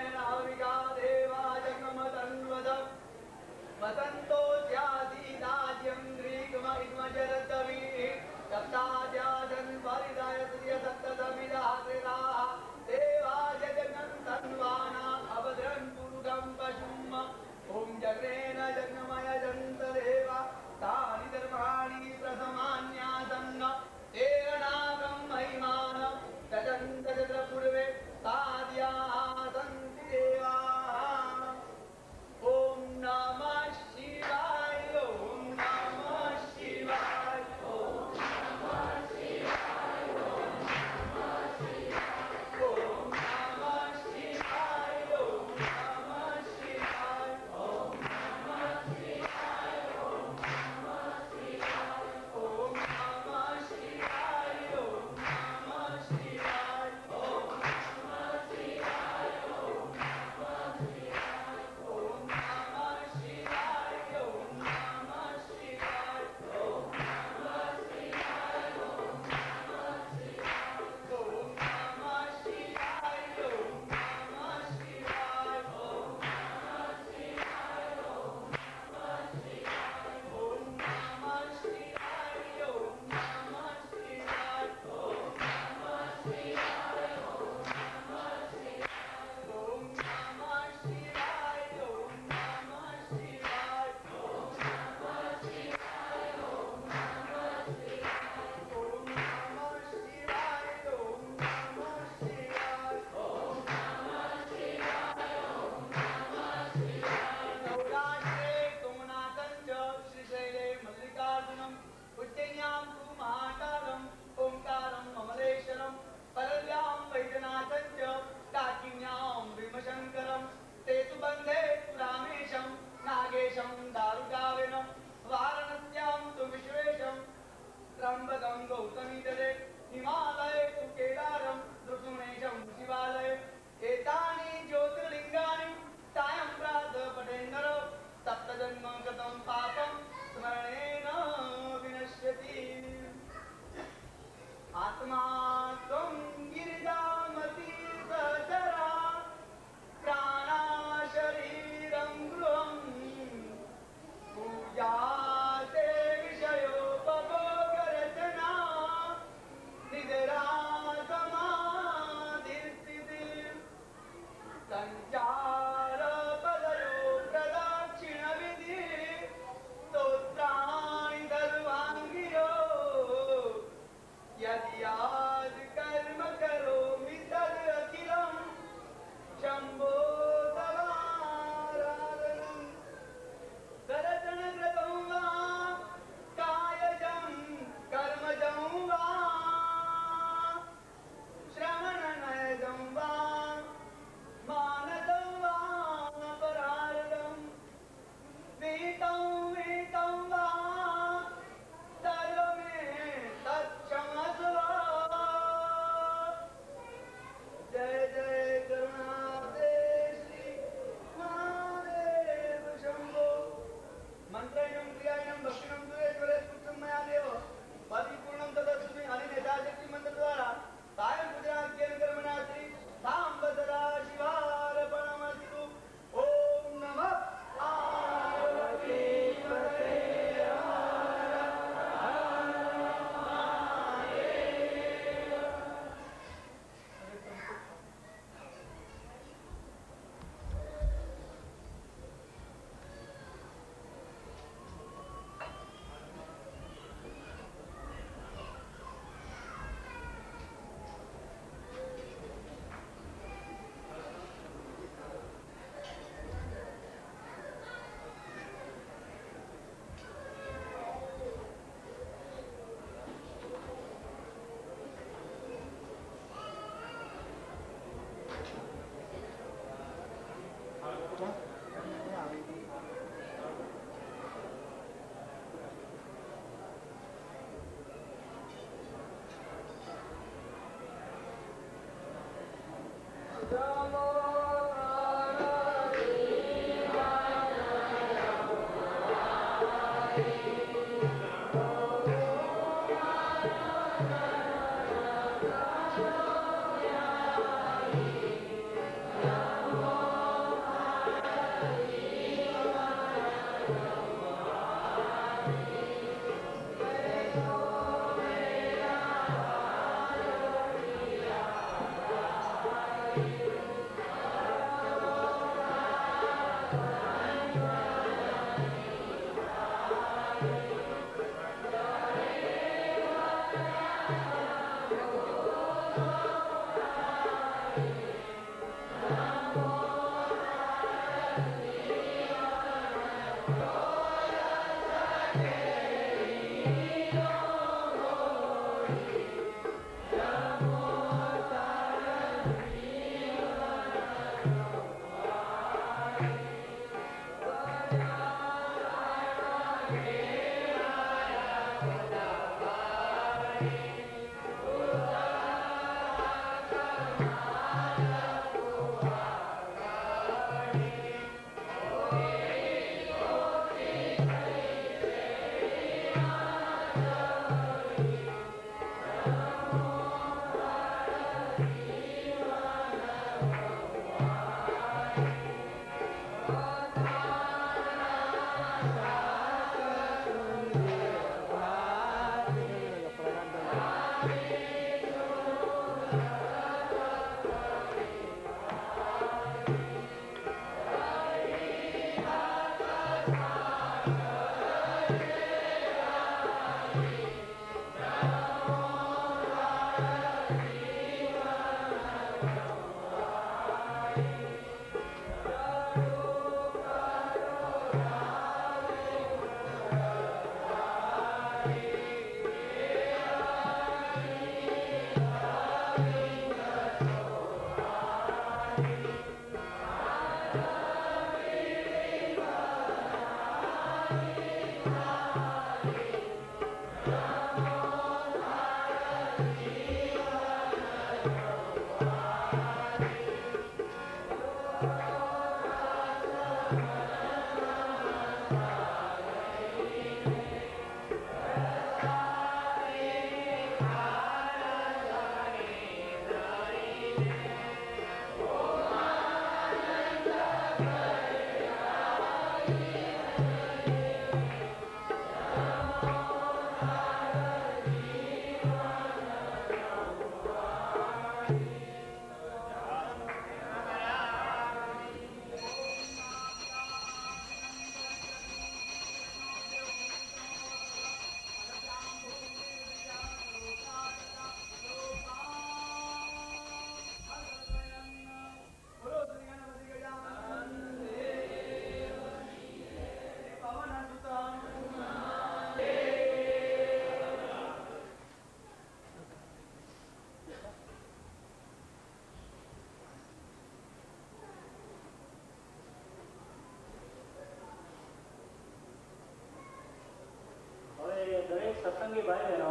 Speaker 1: દરેક સત્સંગી ભાઈ બહેનો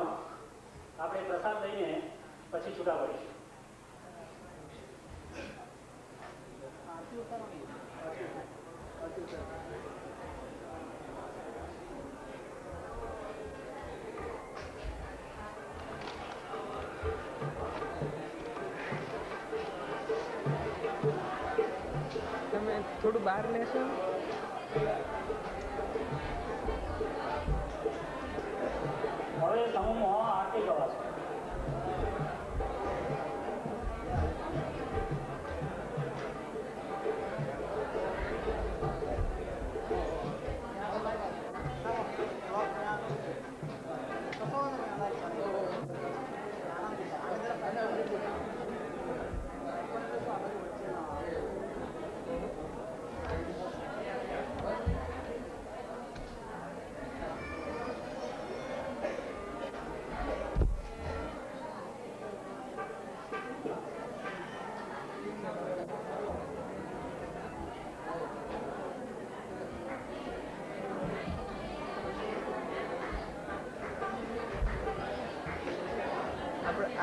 Speaker 1: આપણે પ્રસાદ લઈને પછી છૂટા પડીશું.
Speaker 3: તમે થોડું બહાર લેશો.
Speaker 1: હવે સમૂહમાં આરતી ગવાશે.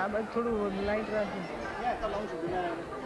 Speaker 3: આ બાજુ થોડું લાઈટ રાખજો.
Speaker 1: તો લઉં છું.